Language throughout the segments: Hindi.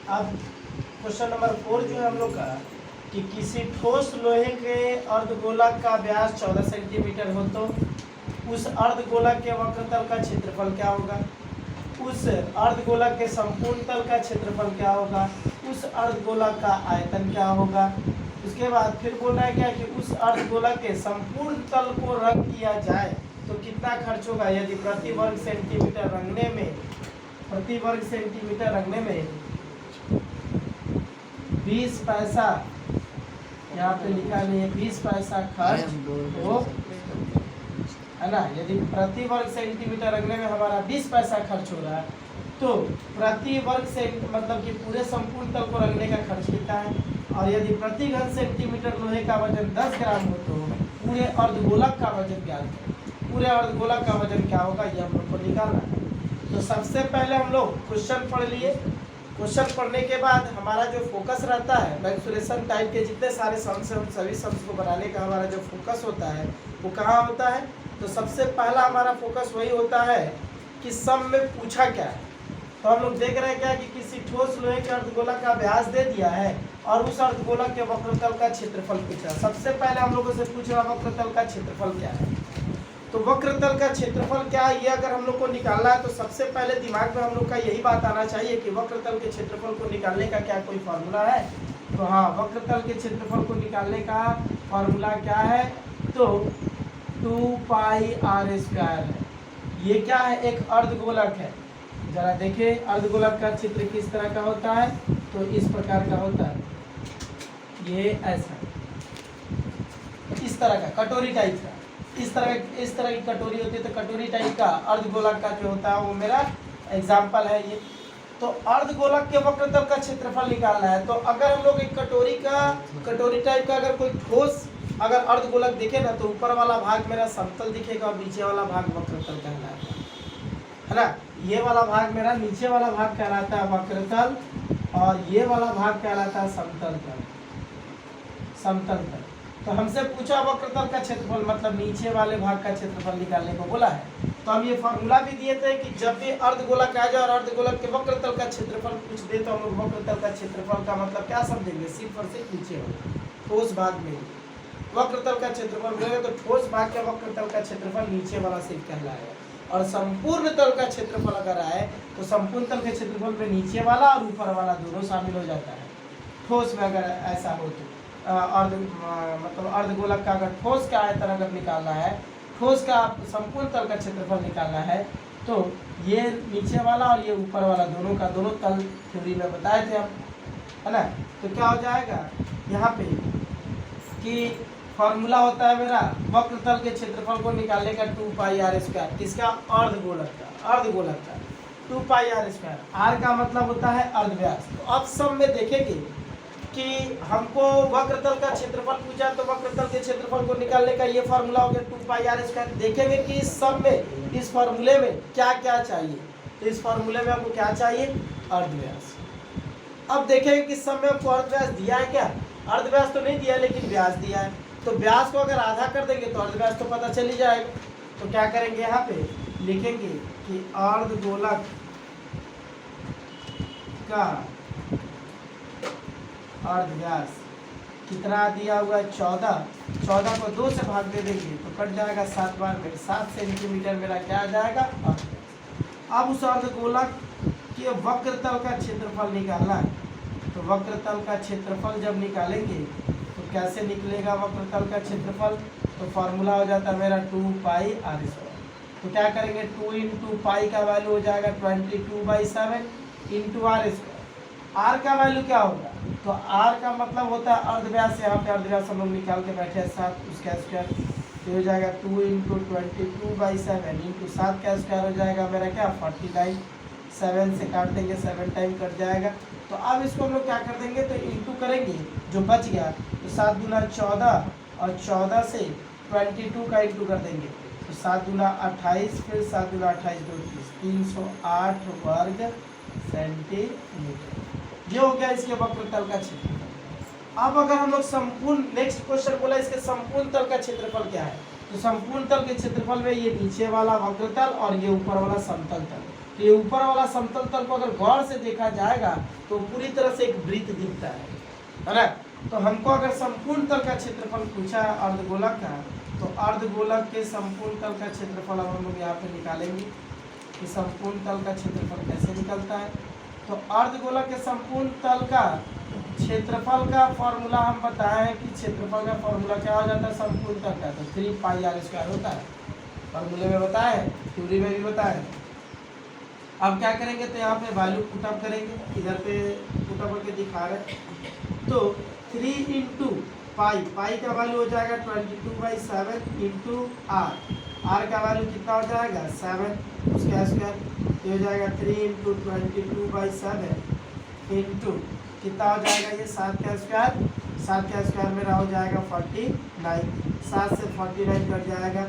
अब क्वेश्चन नंबर 4 जो है हम लोग का कि किसी ठोस लोहे के अर्धगोलक का व्यास 14 सेंटीमीटर हो तो उस अर्धगोलक के वक्रतल का क्षेत्रफल क्या होगा, उस अर्धगोलक के संपूर्ण तल का क्षेत्रफल क्या होगा, उस अर्धगोलक का आयतन क्या होगा। उसके बाद फिर बोल रहा है क्या कि उस अर्धगोलक के संपूर्ण तल को रंग किया जाए तो कितना खर्च होगा। यदि प्रति वर्ग सेंटीमीटर रंगने में 20 पैसा, यहाँ पे लिखा नहीं है, 20 पैसा खर्च हो, है ना। यदि प्रति वर्ग सेंटीमीटर रंगने में हमारा 20 पैसा खर्च हो रहा है तो प्रति वर्ग से मतलब कि पूरे संपूर्ण तल को रंगने का खर्च कितना है। और यदि प्रति घन सेंटीमीटर लोहे का वजन 10 ग्राम हो तो पूरे अर्धगोलक का वजन क्या है, पूरे अर्धगोलक का वजन क्या होगा, ये हम लोग को निकालना है। तो सबसे पहले हम लोग क्वेश्चन पढ़ लिए। क्वेश्चन पढ़ने के बाद हमारा जो फोकस रहता है मैक्सुलेशन टाइप के जितने सारे सम्स हैं उन सभी सम्स को बनाने का हमारा जो फोकस होता है वो कहाँ होता है। तो सबसे पहला हमारा फोकस वही होता है कि सम में पूछा क्या है। तो हम लोग देख रहे हैं क्या कि किसी ठोस लोहे के अर्धगोलक का व्यास दे दिया है और उस अर्धगोलक के वक्रतल का क्षेत्रफल पूछा। सबसे पहले हम लोगों से पूछ रहा वक्रतल का क्षेत्रफल क्या है। तो वक्रतल का क्षेत्रफल क्या है ये अगर हम लोग को निकालना है तो सबसे पहले दिमाग में हम लोग का यही बात आना चाहिए कि वक्रतल के क्षेत्रफल को निकालने का क्या कोई फार्मूला है। तो हाँ, वक्रतल के क्षेत्रफल को निकालने का फार्मूला क्या है, तो 2πr² है। ये क्या है, एक अर्धगोलक है। जरा देखिए अर्धगोलक का चित्र किस तरह का होता है, तो इस प्रकार का होता है, ये ऐसा इस तरह का कटोरी टाइप का, इस तरह की कटोरी होती है। तो कटोरी टाइप का अर्धगोलक का जो होता है वो मेरा एग्जाम्पल है ये। तो अर्धगोलक के वक्रतल का क्षेत्रफल निकालना है। तो अगर हम लोग एक कटोरी टाइप का अगर कोई ठोस अगर अर्धगोलक दिखे ना तो ऊपर वाला भाग मेरा समतल दिखेगा और नीचे वाला भाग वक्रतल कहलाता है ना। ये वाला भाग मेरा नीचे वाला भाग कहलाता है वक्रतल और ये वाला भाग कहलाता है समतल तल। तो हमसे पूछा वक्रतल का क्षेत्रफल मतलब नीचे वाले भाग का क्षेत्रफल निकालने को बोला है। तो हम ये फॉर्मूला भी दिए थे कि जब भी अर्धगोलक आ जाए और अर्धगोलक के वक्रतल का क्षेत्रफल पूछ दे तो हम लोग वक्रतल का क्षेत्रफल का मतलब क्या समझेंगे, सिर्फ और सिर्फ नीचे हो ठोस भाग में वक्रतल का क्षेत्रफल मिलेगा। तो ठोस भाग के वक्रतल का क्षेत्रफल नीचे वाला सिर्फ कहलाएगा और संपूर्ण तल का क्षेत्रफल अगर आए तो संपूर्ण तल के क्षेत्रफल में नीचे वाला और ऊपर वाला दोनों शामिल हो जाता है। ठोस में अगर ऐसा हो तो मतलब अर्धगोलक का अगर ठोस का आयतन अगर निकालना है, ठोस का संपूर्ण तल का क्षेत्रफल निकालना है तो ये नीचे वाला और ये ऊपर वाला दोनों तल थ्योरी में बताए थे हम, है ना। तो क्या हो जाएगा यहाँ पे कि फॉर्मूला होता है मेरा वक्रतल के क्षेत्रफल को निकालने का 2πr², किसका, अर्धगोलक का 2πr²। r का मतलब होता है अर्धव्यास। तो अब सब में देखेंगे कि हमको वक्रतल का क्षेत्रफल पूछा तो वक्रतल के क्षेत्रफल को निकालने का ये फार्मूला हो गया 2πr²। देखेंगे कि इस सब में इस फार्मूले में क्या क्या चाहिए। तो इस फार्मूले में हमको क्या चाहिए, अर्धव्यास। अब देखेंगे कि सब में हमको अर्धव्यास दिया है क्या, अर्धव्यास तो नहीं दिया लेकिन व्यास दिया है। तो व्यास को अगर आधा कर देंगे तो अर्धव्यास तो पता चल ही जाएगा। तो क्या करेंगे, यहाँ पे लिखेंगे कि अर्धगोलक का अर्धव्यास कितना दिया हुआ है, 14 को 2 से भाग दे देंगे तो कट जाएगा 7 बार में, 7 सेंटीमीटर मेरा क्या आ जाएगा, अर्धव्यास। अब उस अर्धगोलक के वक्रतल का क्षेत्रफल निकालना है। तो वक्रतल का क्षेत्रफल जब निकालेंगे तो कैसे निकलेगा वक्रतल का क्षेत्रफल, तो फॉर्मूला हो जाता है मेरा 2πr²। तो क्या करेंगे, 2 × पाई का वैल्यू हो जाएगा 22/7 × r²। r का वैल्यू क्या होगा, तो r का मतलब होता है अर्धव्यास। यहाँ पे अर्धव्यास हम लोग निकाल के बैठे हैं 7, उसका स्क्वायर तो हो जाएगा 2 × 22/7 × 7 का स्क्वायर हो जाएगा मेरा क्या, 49। 7 से काट देंगे, 7 टाइम कट जाएगा। तो अब इसको हम लोग क्या कर देंगे, तो इंटू करेंगे, जो बच गया तो 7 × 14 और 14 से 22 का इंटू कर देंगे तो 7 × 28, फिर 7 × 28 = 308 वर्ग सेंटीमीटर। ये हो गया इसके वक्रतल का क्षेत्रफल। अब अगर हम लोग संपूर्ण, नेक्स्ट क्वेश्चन बोला इसके संपूर्ण तल का क्षेत्रफल क्या है। तो संपूर्ण तल के क्षेत्रफल में ये नीचे वाला वक्रतल और ये ऊपर वाला समतल तल, तो ये ऊपर वाला समतल तल को अगर गौर से देखा जाएगा तो पूरी तरह से एक वृत्त दिखता है ना। तो हमको अगर संपूर्ण तल का क्षेत्रफल पूछा है अर्धगोलक का, तो अर्धगोलक के संपूर्ण तल का क्षेत्रफल अब हम लोग यहाँ पे निकालेंगे कि संपूर्ण तल का क्षेत्रफल कैसे निकलता है। तो अर्धगोलक के संपूर्ण तल का क्षेत्रफल का फॉर्मूला हम बताए हैं कि क्षेत्रफल का फॉर्मूला क्या हो जाता है संपूर्ण तल का, तो 3 पाई आर स्क्वायर होता है। फॉर्मूले में बताया है, थ्योरी में भी बताया है। अब क्या करेंगे, तो यहाँ पे वैल्यू पुटअप करेंगे, इधर पे पुटअप करके दिखा रहे हैं। तो 3 इंटू पाई, पाई का वैल्यू हो जाएगा 22/7 इंटू आर का वैल्यू कितना हो जाएगा 7 उसका स्क्वायर, ये हो जाएगा 3 इंटू 22/7 इंटू कितना हो जाएगा ये 7 का स्क्वायर, 7 का स्क्वायर मेरा हो जाएगा 49, 7 से 49 कट जाएगा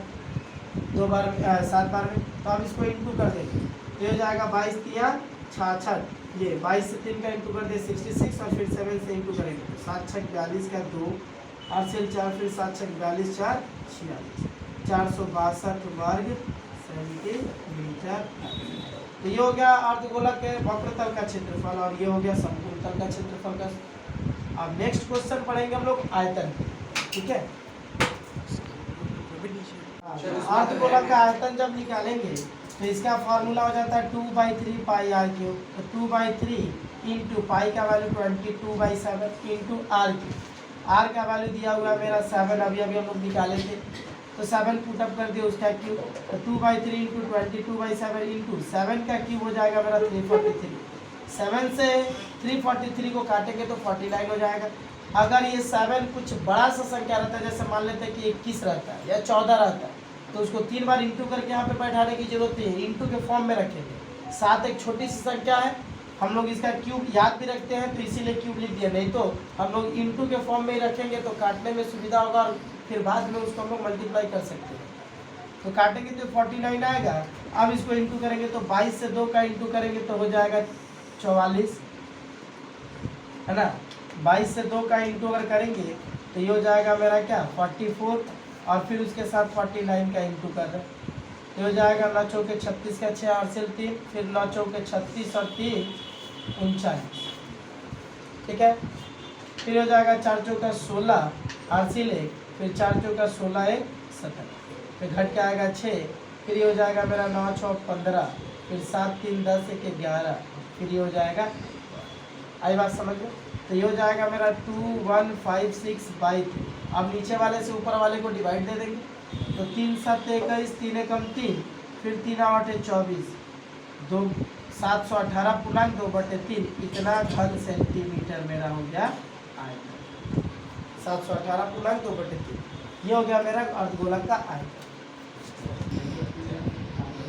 2 बार 7 बार में। तो अब इसको इंटू कर देंगे, ये हो जाएगा 22 तिया 66, ये 22 से 3 का इंटू कर दे 66 और फिर 7 से इंटू करेंगे तो 7 छक 42 का 2 और सेल 4 फिर 7 छक 42 4 46 462 वर्ग सेंटीमीटर। तो ये हो गया अर्धगोलक के वक्रतल का क्षेत्रफल और ये हो गया संपूर्ण तल का क्षेत्रफल का। अब नेक्स्ट क्वेश्चन पढ़ेंगे हम लोग आयतन, ठीक है। अर्धगोलक का आयतन जब निकालेंगे तो इसका फॉर्मूला हो जाता है 2/3 पाई आर क्यूब। तो 2/3 इंटू पाई का value 22/7 into R cube. R का वैल्यू दिया हुआ है मेरा 7, अभी हम लोग निकाले थे तो 7 पुटअप कर दिए उसका क्यूब। तो 2/3 इंटू 22/7 इंटू 7 का क्यूब हो जाएगा मेरा 343। 7 से 343 को काटेंगे तो 49 हो जाएगा। अगर ये 7 कुछ बड़ा सा संख्या रहता है, जैसे मान लेते हैं कि 21 रहता है या 14 रहता है, तो उसको 3 बार इंटू करके यहाँ पे बैठाने की जरूरत नहीं है, इंटू के फॉर्म में रखेंगे। 7 एक छोटी सी संख्या है, हम लोग इसका क्यूब याद भी रखते हैं तो इसीलिए क्यूब लिख दिया, नहीं तो हम लोग इंटू के फॉर्म में ही रखेंगे तो काटने में सुविधा होगा और फिर बाद में उसको हम लोग मल्टीप्लाई कर सकते हैं। तो काटेंगे तो 49 आएगा। अब इसको इंटू करेंगे तो 22 से 2 का इंटू करेंगे तो हो जाएगा 44, है ना। 22 से 2 का इंटू अगर करेंगे तो ये हो जाएगा मेरा क्या 44 और फिर उसके साथ 49 का इंटू कर रहे हैं, ये हो जाएगा 9 चौके 36 का 6 और सेल 3, फिर 9 चौके 36 और 3 39, ठीक है। फिर हो जाएगा 4 चौका 16 और सेल 1, फिर 4 चौका 16 1 17, फिर घट के आएगा 6, फिर ये हो जाएगा मेरा 9 6 15, फिर 7 3 10 1 11, फिर ये हो जाएगा, आई बात समझ में। तो ये हो जाएगा मेरा 2156/3। अब नीचे वाले से ऊपर वाले को डिवाइड दे देंगे तो 3 7 21, 3 एकम 3, फिर 3 8 24, 2 718 पूर्णांक 2/3, इतना घन सेंटीमीटर मेरा हो गया आयतन। 718 पूर्णांक 2/3 ये हो गया मेरा अर्धगोलक का आयतन।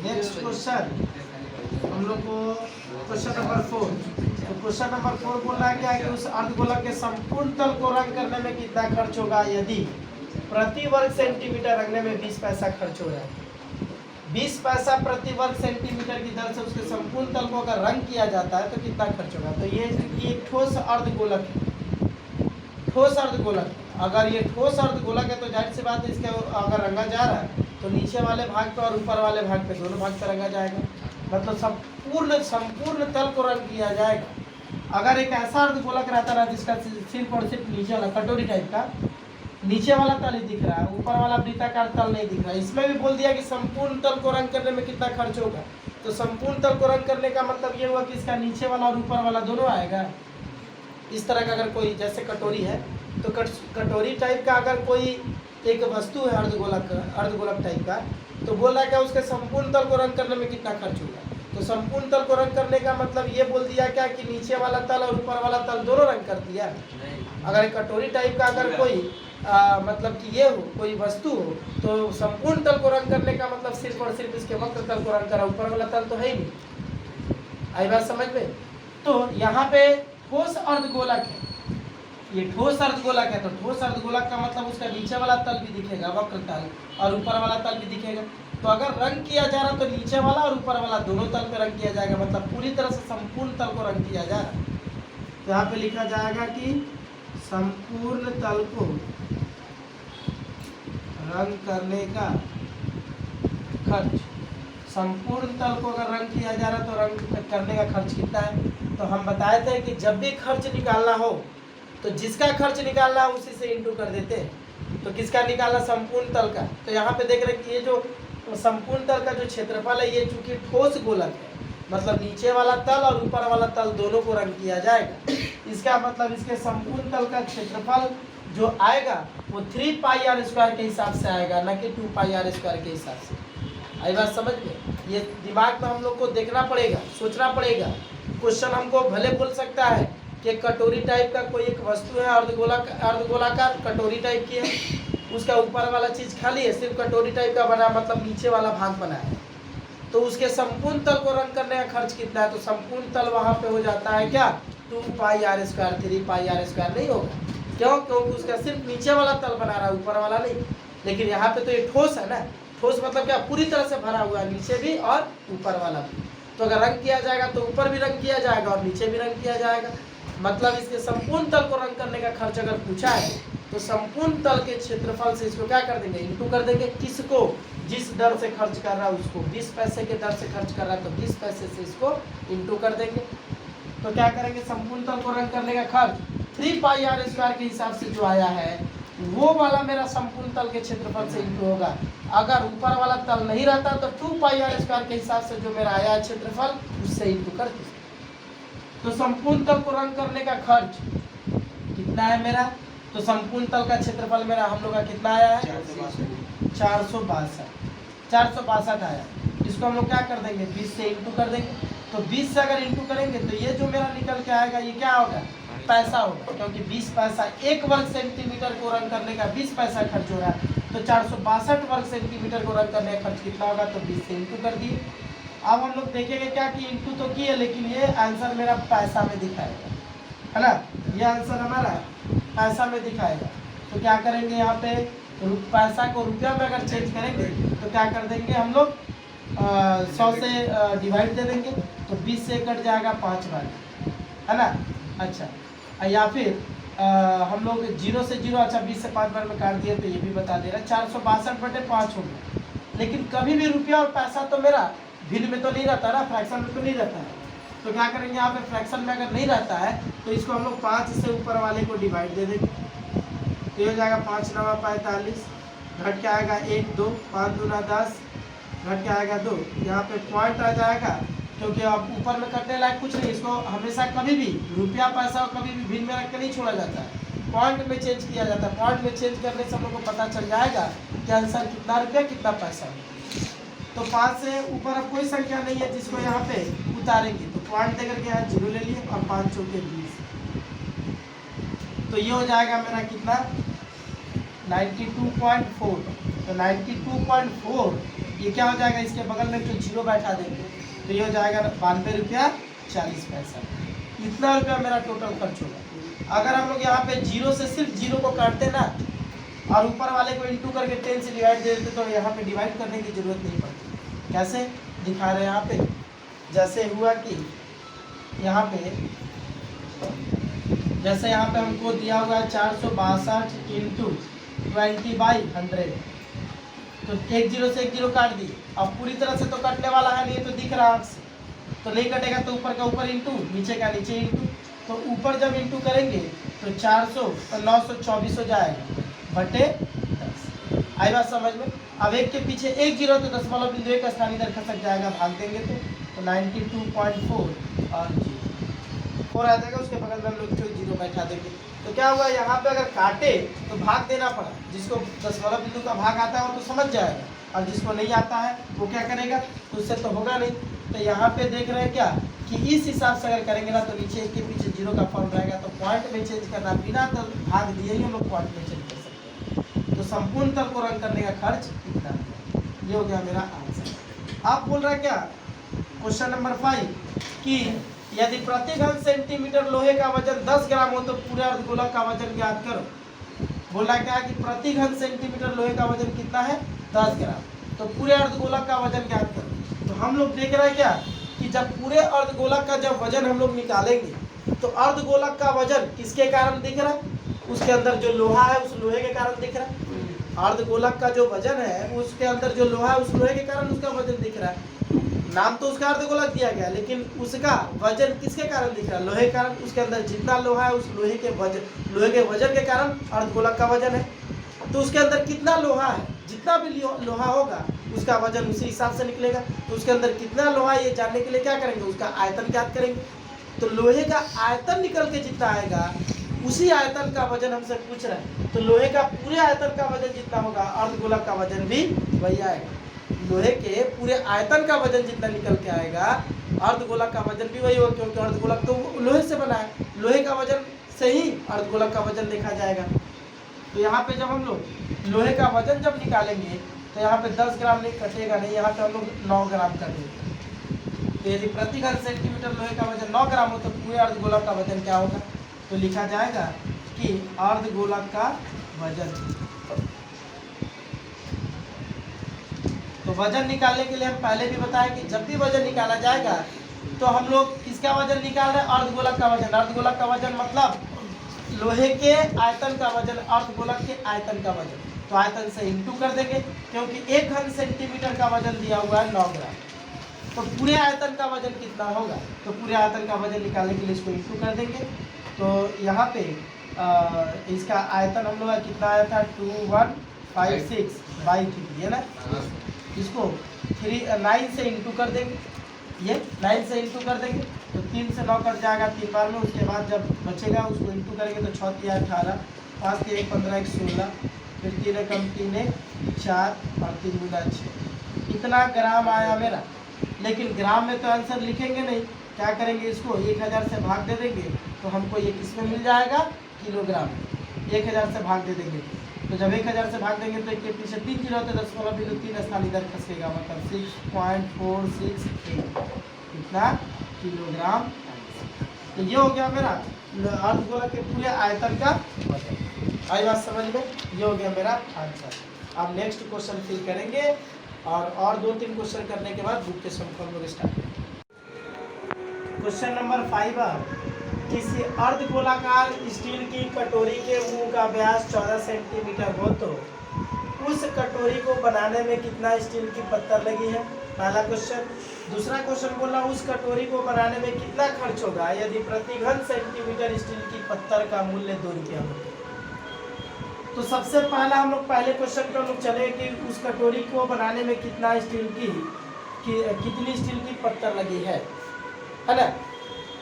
नेक्स्ट क्वेश्चन हम लोग को क्वेश्चन नंबर 4। तो क्वेश्चन नंबर 4 बोल रहा है क्या है कि उस अर्धगोलक के संपूर्ण तल को रंग करने में कितना खर्च होगा यदि प्रति वर्ग सेंटीमीटर रंगने में 20 पैसा खर्च हो रहा है। 20 पैसा प्रति वर्ग सेंटीमीटर की दर से उसके संपूर्ण तल को अगर रंग किया जाता है तो कितना खर्च होगा। तो ये ठोस अर्धगोलक है, ठोस अर्धगोलक। अगर ये ठोस अर्धगोलक है तो जाहिर सी बात है इसके अगर रंगा जा रहा है तो नीचे वाले भाग पे और ऊपर वाले भाग पे दोनों भाग पे रंगा जाएगा, मतलब संपूर्ण तल को रंग किया जाएगा। अगर एक ऐसा अर्धगोलक रहता है जिसका सिर्फ और सिर्फ नीचे वाला कटोरी टाइप का नीचे वाला तल ही दिख रहा है, ऊपर वाला वृत्ताकार तल नहीं दिख रहा है, इसमें भी बोल दिया कि संपूर्ण तल को रंग करने में कितना खर्च होगा। तो संपूर्ण तल को रंग करने का मतलब ये हुआ कि इसका नीचे वाला और ऊपर वाला दोनों आएगा। इस तरह का अगर कोई जैसे कटोरी है तो कटोरी टाइप का अगर कोई एक वस्तु है अर्धगोलक टाइप का, तो बोल रहा है क्या उसके संपूर्ण तल को रंग करने में कितना खर्च होगा। तो संपूर्ण तल को रंग करने का मतलब ये बोल दिया क्या कि नीचे वाला तल और ऊपर वाला तल दोनों रंग कर दिया। अगर एक कटोरी टाइप का अगर कोई मतलब कि ये हो कोई वस्तु हो तो संपूर्ण तल को रंग करने का मतलब सिर्फ और सिर्फ इसके वक्र तल को रंग करा, ऊपर वाला तल तो है ही नहीं। आई बात समझ में। तो यहाँ पे ठोस अर्धगोलक है, ये ठोस अर्धगोलक है तो ठोस अर्धगोलक का मतलब उसका नीचे वाला तल भी दिखेगा वक्र तल और ऊपर वाला तल भी दिखेगा। तो अगर रंग किया जा रहा तो नीचे वाला और ऊपर वाला दोनों तल पे रंग किया जाएगा, मतलब पूरी तरह से संपूर्ण तल को रंग किया जा रहा है। तो यहाँ पे लिखा जाएगा कि संपूर्ण तल को रंग करने का खर्च, संपूर्ण तल को अगर रंग किया जा रहा है तो रंग करने का खर्च कितना है। तो हम बताए थे कि जब भी खर्च निकालना हो तो जिसका खर्च निकालना है उसी से इंटू कर देते हैं। तो किसका निकाला? संपूर्ण तल का। तो यहाँ पे देख रहे हैं कि ये जो संपूर्ण तल का जो क्षेत्रफल है ये चूंकि ठोस गोलक है, मतलब नीचे वाला तल और ऊपर वाला तल दोनों को रंग किया जाएगा। इसका मतलब इसके संपूर्ण तल का क्षेत्रफल जो आएगा वो 3 पाई आर स्क्वायर के हिसाब से आएगा, ना कि 2 पाई आर स्क्वायर के हिसाब से। आई बात समझ में? ये दिमाग में हम लोग को देखना पड़ेगा, सोचना पड़ेगा। क्वेश्चन हमको भले बोल सकता है कि कटोरी टाइप का कोई एक वस्तु है, अर्धगोलाकार कटोरी टाइप की है, उसका ऊपर वाला चीज खाली है, सिर्फ कटोरी टाइप का बना, मतलब नीचे वाला भाग बना है। तो उसके संपूर्ण तल को रंग करने का खर्च कितना है? तो संपूर्ण तल वहां पे हो जाता है क्या? 2 pi r square, 3 pi r square नहीं होगा। क्यों? क्योंकि उसका सिर्फ नीचे वाला तल बना रहा है, ऊपर वाला नहीं। लेकिन यहाँ पे तो ये ठोस है ना, ठोस मतलब क्या? पूरी तरह से भरा हुआ है, नीचे भी और ऊपर वाला भी। तो अगर रंग किया जाएगा तो ऊपर भी रंग किया जाएगा और नीचे भी रंग किया जाएगा। मतलब इसके संपूर्ण तल को रंग करने का खर्च अगर पूछा है तो संपूर्ण तल के क्षेत्रफल से इसको क्या कर देंगे? इंटू कर देंगे। किसको? जिस दर से खर्च कर रहा है उसको। 20 पैसे के दर से खर्च कर रहा है तो 20 पैसे से इसको इंटू कर देंगे। तो क्या करेंगे? संपूर्ण तल को रंग करने का खर्च 3 पाई आर स्क्वायर के हिसाब से जो आया है वो वाला मेरा संपूर्ण तल के क्षेत्रफल से इंटू होगा। अगर ऊपर वाला तल नहीं रहता तो 2 पाई आर स्क्वायर के हिसाब से जो मेरा आया है क्षेत्रफल उससे इंटू कर दीजिए। तो संपूर्ण तल को रंग करने का खर्च कितना है मेरा? तो संपूर्ण तल का क्षेत्रफल मेरा हम लोग का कितना आया है? 462 आया। इसको हम लोग क्या कर देंगे? 20 से इंटू कर देंगे। तो 20 से अगर इंटू करेंगे तो ये जो मेरा निकल के आएगा ये क्या होगा? पैसा होगा, क्योंकि 20 पैसा 1 वर्ग सेंटीमीटर को रंग करने का 20 पैसा खर्च हो रहा है। तो 462 वर्ग सेंटीमीटर को रंग करने का खर्च कितना होगा? तो 20 से इंटू कर दिए। अब हम लोग देखेंगे क्या कि इंटू तो किए, लेकिन ये आंसर मेरा पैसा में दिखाएगा, है ना? ये आंसर हमारा पैसा में दिखाएगा। तो क्या करेंगे यहाँ पे? पैसा को रुपया में अगर चेंज करेंगे तो क्या कर देंगे हम लोग? 100 से डिवाइड दे देंगे तो 20 से कट जाएगा 5 बार, है ना? अच्छा, या फिर हम लोग 0 से 0, अच्छा 20 से 5 बार में काट दिए तो ये भी बता दे रहा है 462/5 हो गया। लेकिन कभी भी रुपया और पैसा तो मेरा भिन्न में तो नहीं रहता ना, फ्रैक्शन में तो नहीं रहता है। तो क्या करेंगे यहाँ पे? फ्रैक्शन में अगर नहीं रहता है तो इसको हम लोग 5 से ऊपर वाले को डिवाइड दे देंगे। तो ये हो जाएगा 5 9 45, घट के आएगा 1 2, 5 दूना 10, घट के आएगा 2। यहाँ पे पॉइंट आ जाएगा, क्योंकि अब ऊपर में कटने लायक कुछ नहीं। इसको हमेशा कभी भी रुपया पैसा और कभी भी भिन्न में रख के नहीं छोड़ा जाता है, पॉइंट में चेंज किया जाता है। पॉइंट में चेंज करने से हम लोग को पता चल जाएगा कि आंसर कितना रुपया कितना पैसा है। तो 5 से ऊपर अब कोई संख्या नहीं है जिसको यहाँ पे उतारेंगे, तो पॉइंट देकर के यहाँ 0 ले लिए और 5 चौके 20। तो ये हो जाएगा मेरा कितना? 92.4। तो 92.4 ये क्या हो जाएगा? इसके बगल में जो 0 बैठा देंगे तो ये हो जाएगा 92 रुपया 40 पैसा। इतना रुपया मेरा टोटल खर्च होगा। अगर हम लोग यहाँ पे 0 से सिर्फ 0 को काटते ना और ऊपर वाले को इंटू करके 10 से डिवाइड दे देते तो यहाँ पे डिवाइड करने की जरूरत नहीं पड़ती। कैसे दिखा रहे हैं यहाँ पे? जैसे हुआ कि यहाँ पे जैसे यहाँ पे हमको दिया हुआ है 462 इंटू 20/100। तो 1 0 से 1 0 काट दिए। अब पूरी तरह से तो कटने वाला है नहीं, तो दिख रहा है तो नहीं कटेगा। तो ऊपर का ऊपर इंटू, नीचे का नीचे इंटू। तो ऊपर जब इंटू करेंगे तो 400 और 924 हो जाएगा बटे 10। आई बात समझ में? अब एक के पीछे 1 0 तो 0.1 का स्थान इधर खसक जाएगा, भाग देंगे तो 92.4 और 4 आ जाएगा। उसके बगल में हम लोग 0 बैठा देंगे। तो क्या हुआ? यहाँ पे अगर काटे तो भाग देना पड़ा। जिसको दशमलव बिंदु का भाग आता है वो तो समझ जाएगा, और जिसको नहीं आता है वो क्या करेगा? तो उससे तो होगा नहीं। तो यहाँ पे देख रहे हैं क्या कि इस हिसाब से अगर करेंगे ना तो नीचे एक के पीछे 0 का फॉर्म रहेगा। तो पॉइंट में चेंज करना, बिना तो भाग दिए ही हम लोग पॉइंट में चेंज कर सकते हैं। तो संपूर्ण तल को रंग करने का खर्च कितना है? ये हो गया मेरा आंसर। आप बोल रहे हैं क्या क्वेश्चन नंबर 5 कि यदि प्रति घन सेंटीमीटर लोहे का वजन 10 ग्राम हो तो पूरे अर्धगोलक का वजन ज्ञात करो। बोला क्या कि प्रति घन सेंटीमीटर लोहे का वजन कितना है? 10 ग्राम। तो पूरे अर्धगोलक का वजन ज्ञात करो। तो हम लोग देख रहे हैं क्या कि जब पूरे अर्धगोलक का जब वजन हम लोग निकालेंगे तो अर्धगोलक का वजन किसके कारण दिख रहा है? उसके अंदर जो लोहा है उस लोहे के कारण दिख रहा है। अर्धगोलक का जो वजन है उसके अंदर जो लोहा है उस लोहे के कारण उसका वजन दिख रहा है। नाम तो उसका अर्धगोलक दिया गया, लेकिन उसका वजन किसके कारण दिख रहा है? लोहे के कारण। उसके अंदर जितना लोहा है उस लोहे के वजन के कारण अर्धगोलक का वजन है। तो उसके अंदर कितना लोहा है, जितना भी लोहा होगा उसका वजन उसी हिसाब से निकलेगा। तो उसके अंदर कितना लोहा है ये जानने के लिए क्या करेंगे, उसका आयतन ज्ञात करेंगे। तो लोहे का आयतन निकल के जितना आएगा उसी आयतन का वजन हमसे पूछ रहा है। तो लोहे का पूरे आयतन का वजन जितना होगा अर्धगोलक का वजन भी वही आएगा। लोहे के पूरे आयतन का वजन जितना निकल के आएगा अर्धगोलक का वजन भी वही होगा, क्योंकि अर्धगोलक तो लोहे से बना है। लोहे का वजन से ही अर्धगोलक का वजन देखा जाएगा। तो यहाँ पे जब हम लोग लोहे का वजन जब निकालेंगे तो यहाँ पे 10 ग्राम नहीं कटेगा, नहीं, यहाँ पे हम लोग 9 ग्राम कटेंगे। तो यदि प्रति घन सेंटीमीटर लोहे का वजन 9 ग्राम हो तो पूरे अर्धगोलक का वजन क्या होगा? तो लिखा जाएगा कि अर्धगोलक का वजन। तो वजन निकालने के लिए हम पहले भी बताया कि जब भी वजन निकाला जाएगा तो हम लोग किसका वजन निकाल रहे हैं? अर्धगोलक का वजन। अर्धगोलक का वजन मतलब लोहे के आयतन का वजन, अर्धगोलक के आयतन का वजन। तो आयतन से इंटू कर देंगे, क्योंकि 1 घन सेंटीमीटर का वजन दिया हुआ है 9 ग्राम। तो पूरे आयतन का वजन कितना होगा? तो पूरे आयतन का वजन निकालने के लिए इसको इंटू कर देंगे। तो यहाँ पे इसका आयतन हम लोग का कितना आया था? 2156/3 है ना। इसको 9 से इंटू कर देंगे, ये 9 से इंटू कर देंगे तो 3 से 9 कट जाएगा 3 बार में। उसके बाद जब बचेगा उसको इंटू करेंगे तो 6 3 18, 5 3 1 15 1 16, फिर 3 1 3 1 4 और 3 2 6। इतना ग्राम आया मेरा। लेकिन ग्राम में तो आंसर लिखेंगे नहीं, क्या करेंगे? इसको 1000 से भाग दे देंगे तो हमको ये किस में मिल जाएगा? किलोग्राम। 1000 से भाग दे देंगे तो जब 1000 से भाग देंगे तो एक के पीछे 3 जीरो होते, 10 स्थान इधर खसेगा, मतलब 6.468 इतना किलोग्राम। तो ये हो गया मेरा अर्धगोलक के पूरे आयतन का वजन। आई बात समझ में? ये हो गया मेरा आंसर। अब नेक्स्ट क्वेश्चन फिल करेंगे और 2-3 क्वेश्चन करने के बाद बुक के सम को हम लोग स्टार्ट करेंगे। क्वेश्चन नंबर 5 किसी अर्धगोलाकार स्टील की कटोरी के मुंह का व्यास 14 सेंटीमीटर हो तो उस कटोरी को बनाने में कितना स्टील की पत्थर लगी है? पहला क्वेश्चन। दूसरा क्वेश्चन बोला उस कटोरी को बनाने में कितना खर्च होगा यदि प्रति घन सेंटीमीटर स्टील की पत्थर का मूल्य 2 रुपया हो? तो सबसे पहला हम लोग पहले क्वेश्चन पे हम लोग चले कि उस कटोरी को बनाने में कितना स्टील की कितनी स्टील की पत्थर लगी है ना।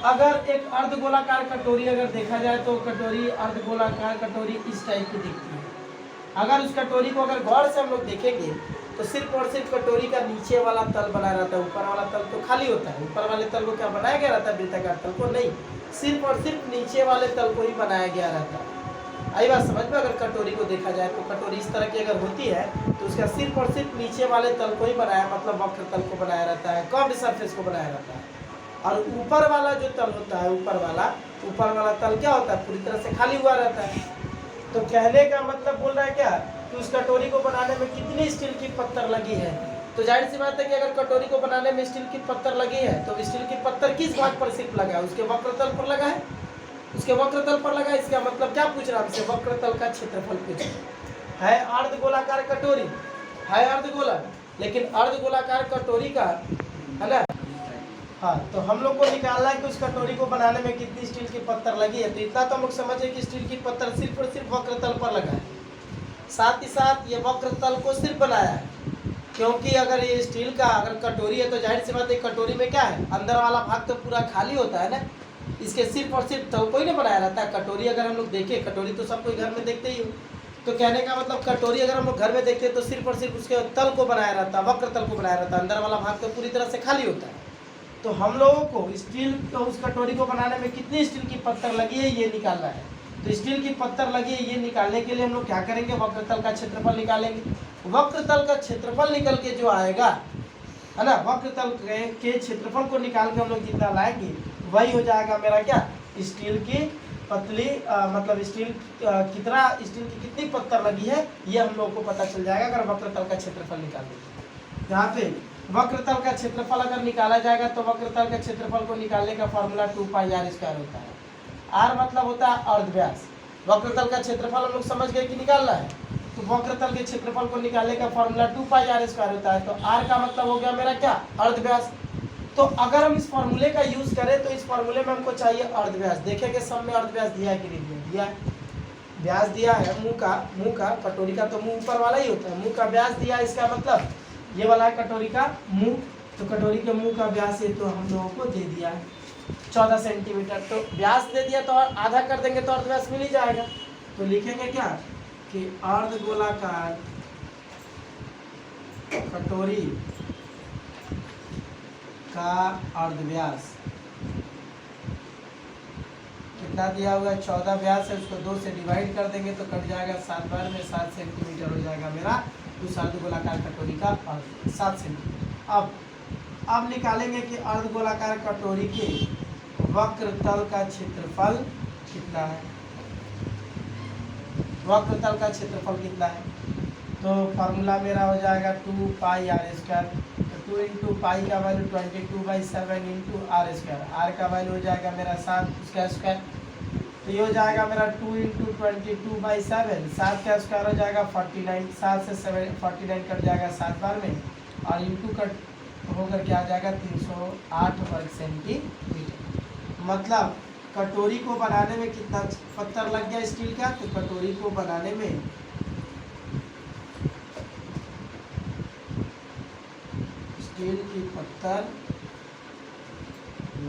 अगर एक अर्धगोलाकार कटोरी अगर देखा जाए तो कटोरी अर्धगोलाकार कटोरी इस टाइप की दिखती है। अगर उस कटोरी को अगर गौर से हम लोग देखेंगे तो सिर्फ और सिर्फ कटोरी का नीचे वाला तल बना रहता है, ऊपर वाला तल तो खाली होता है। ऊपर वाले तल को क्या बनाया गया रहता है? वृत्ताकार तल को नहीं, सिर्फ और सिर्फ नीचे वाले तल को ही बनाया गया रहता है। आई बात समझ में? अगर कटोरी को देखा जाए तो कटोरी इस तरह की अगर होती है तो उसका सिर्फ और सिर्फ नीचे वाले तल को ही बनाया, मतलब वक्र तल को बनाया रहता है, कर्व्ड सरफेस को बनाया रहता है। और ऊपर वाला जो तल होता है, ऊपर वाला तल क्या होता है? पूरी तरह से खाली हुआ रहता है। तो कहने का मतलब बोल रहा है क्या कि उस कटोरी को बनाने में कितनी स्टील की पत्थर लगी है? तो जाहिर सी बात है कि अगर कटोरी को बनाने में स्टील की पत्थर लगी है तो स्टील की पत्थर किस भाग पर सिर्फ लगा है? उसके वक्र तल पर लगा है, उसके वक्र तल पर लगा है। इसका मतलब क्या पूछ रहा है हमसे? वक्र तल का क्षेत्रफल पूछ रहा है। अर्धगोलाकार कटोरी है, अर्धगोलक, लेकिन अर्धगोलाकार कटोरी का है ना। हाँ, तो हम लोग को निकालना है कि उस कटोरी को बनाने में कितनी स्टील की पत्थर लगी है। तो इतना तो हम लोग समझे कि स्टील की पत्थर सिर्फ और सिर्फ वक्र तल पर लगा है। साथ ही साथ ये वक्र तल को सिर्फ बनाया है, क्योंकि अगर ये स्टील का अगर कटोरी है तो जाहिर सी बात है कटोरी में क्या है? अंदर वाला भाग तो पूरा खाली होता है ना। इसके सिर्फ और सिर्फ तल को ही नहीं बनाया रहता है। कटोरी अगर हम लोग देखें, कटोरी तो सब कोई घर में देखते ही हो, तो कहने का मतलब कटोरी अगर हम लोग घर में देखते हैं तो सिर्फ और सिर्फ उसके तल को बनाया रहता है, वक्र तल को बनाया रहता है। अंदर वाला भाग तो पूरी तरह से खाली होता है। तो हम लोगों को स्टील तो उस कटोरी को बनाने में कितनी स्टील की पत्थर लगी है ये निकालना है। तो स्टील की पत्थर लगी है ये निकालने के लिए हम लोग क्या करेंगे? वक्रतल का क्षेत्रफल निकालेंगे। वक्रतल का क्षेत्रफल निकल के जो आएगा है ना, वक्रतल के क्षेत्रफल को निकाल के हम लोग जितना लाएंगे वही हो जाएगा मेरा क्या? स्टील की पतली मतलब स्टील की कितनी पत्थर लगी है ये हम लोग को पता चल जाएगा अगर वक्रतल का क्षेत्रफल निकाल देंगे। यहाँ पे वक्रतल का क्षेत्रफल अगर निकाला जाएगा तो वक्रतल के क्षेत्रफल को निकालने का फॉर्मूला 2πr² होता है। r मतलब होता है अर्धव्यास। वक्रतल का क्षेत्रफल हम लोग समझ गए कि निकालना है। तो वक्रतल के क्षेत्रफल को निकालने का फॉर्मूला 2 पाई आर स्क्वायर होता है। तो आर का मतलब हो गया मेरा क्या, अर्धव्यास। तो अगर हम इस फॉर्मूले का यूज करें तो इस फॉर्मूले में हमको चाहिए अर्धव्यास। देखेंगे सब में अर्धव्यास दिया है कि नहीं दिया है, व्यास दिया है मुंह का कटोरी का तो मुंह ऊपर वाला ही होता है, मुंह का व्यास दिया है, इसका मतलब ये वाला है कटोरी का मुंह, तो कटोरी के मुंह का व्यास है तो हम लोगों को दे दिया है 14 सेंटीमीटर। तो व्यास दे दिया तो आधा कर देंगे तो अर्धव्यास मिल ही जाएगा। तो लिखेंगे क्या कि अर्धगोलाकार कटोरी का अर्धव्यास कितना दिया हुआ है, 14 व्यास है, उसको 2 से डिवाइड कर देंगे तो कट जाएगा 7 बार में 7 सेंटीमीटर हो जाएगा मेरा उस अर्धगोलाकार कटोरी का अर्ध 7 सेंटीमीटर। अब निकालेंगे कि अर्धगोलाकार कटोरी के वक्रतल का क्षेत्रफल कितना है, वक्रतल का क्षेत्रफल कितना है। तो फार्मूला मेरा हो जाएगा 2 पाई आर स्क्वायर, तो 2 इंटू पाई का value 22/7 into R square, R का वैल्यू हो जाएगा मेरा 7 उसका स्क्वायर, तो ये हो जाएगा मेरा 2 इंटू 22/7, 7 का स्क्वायर हो जाएगा 49, 7 से 49 कट जाएगा 7 बार में और इंटू कट होकर क्या आ जाएगा 308 वर्ग सेंटीमीटर। मतलब कटोरी को बनाने में कितना पत्थर लग गया स्टील का, तो कटोरी को बनाने में स्टील की पत्थर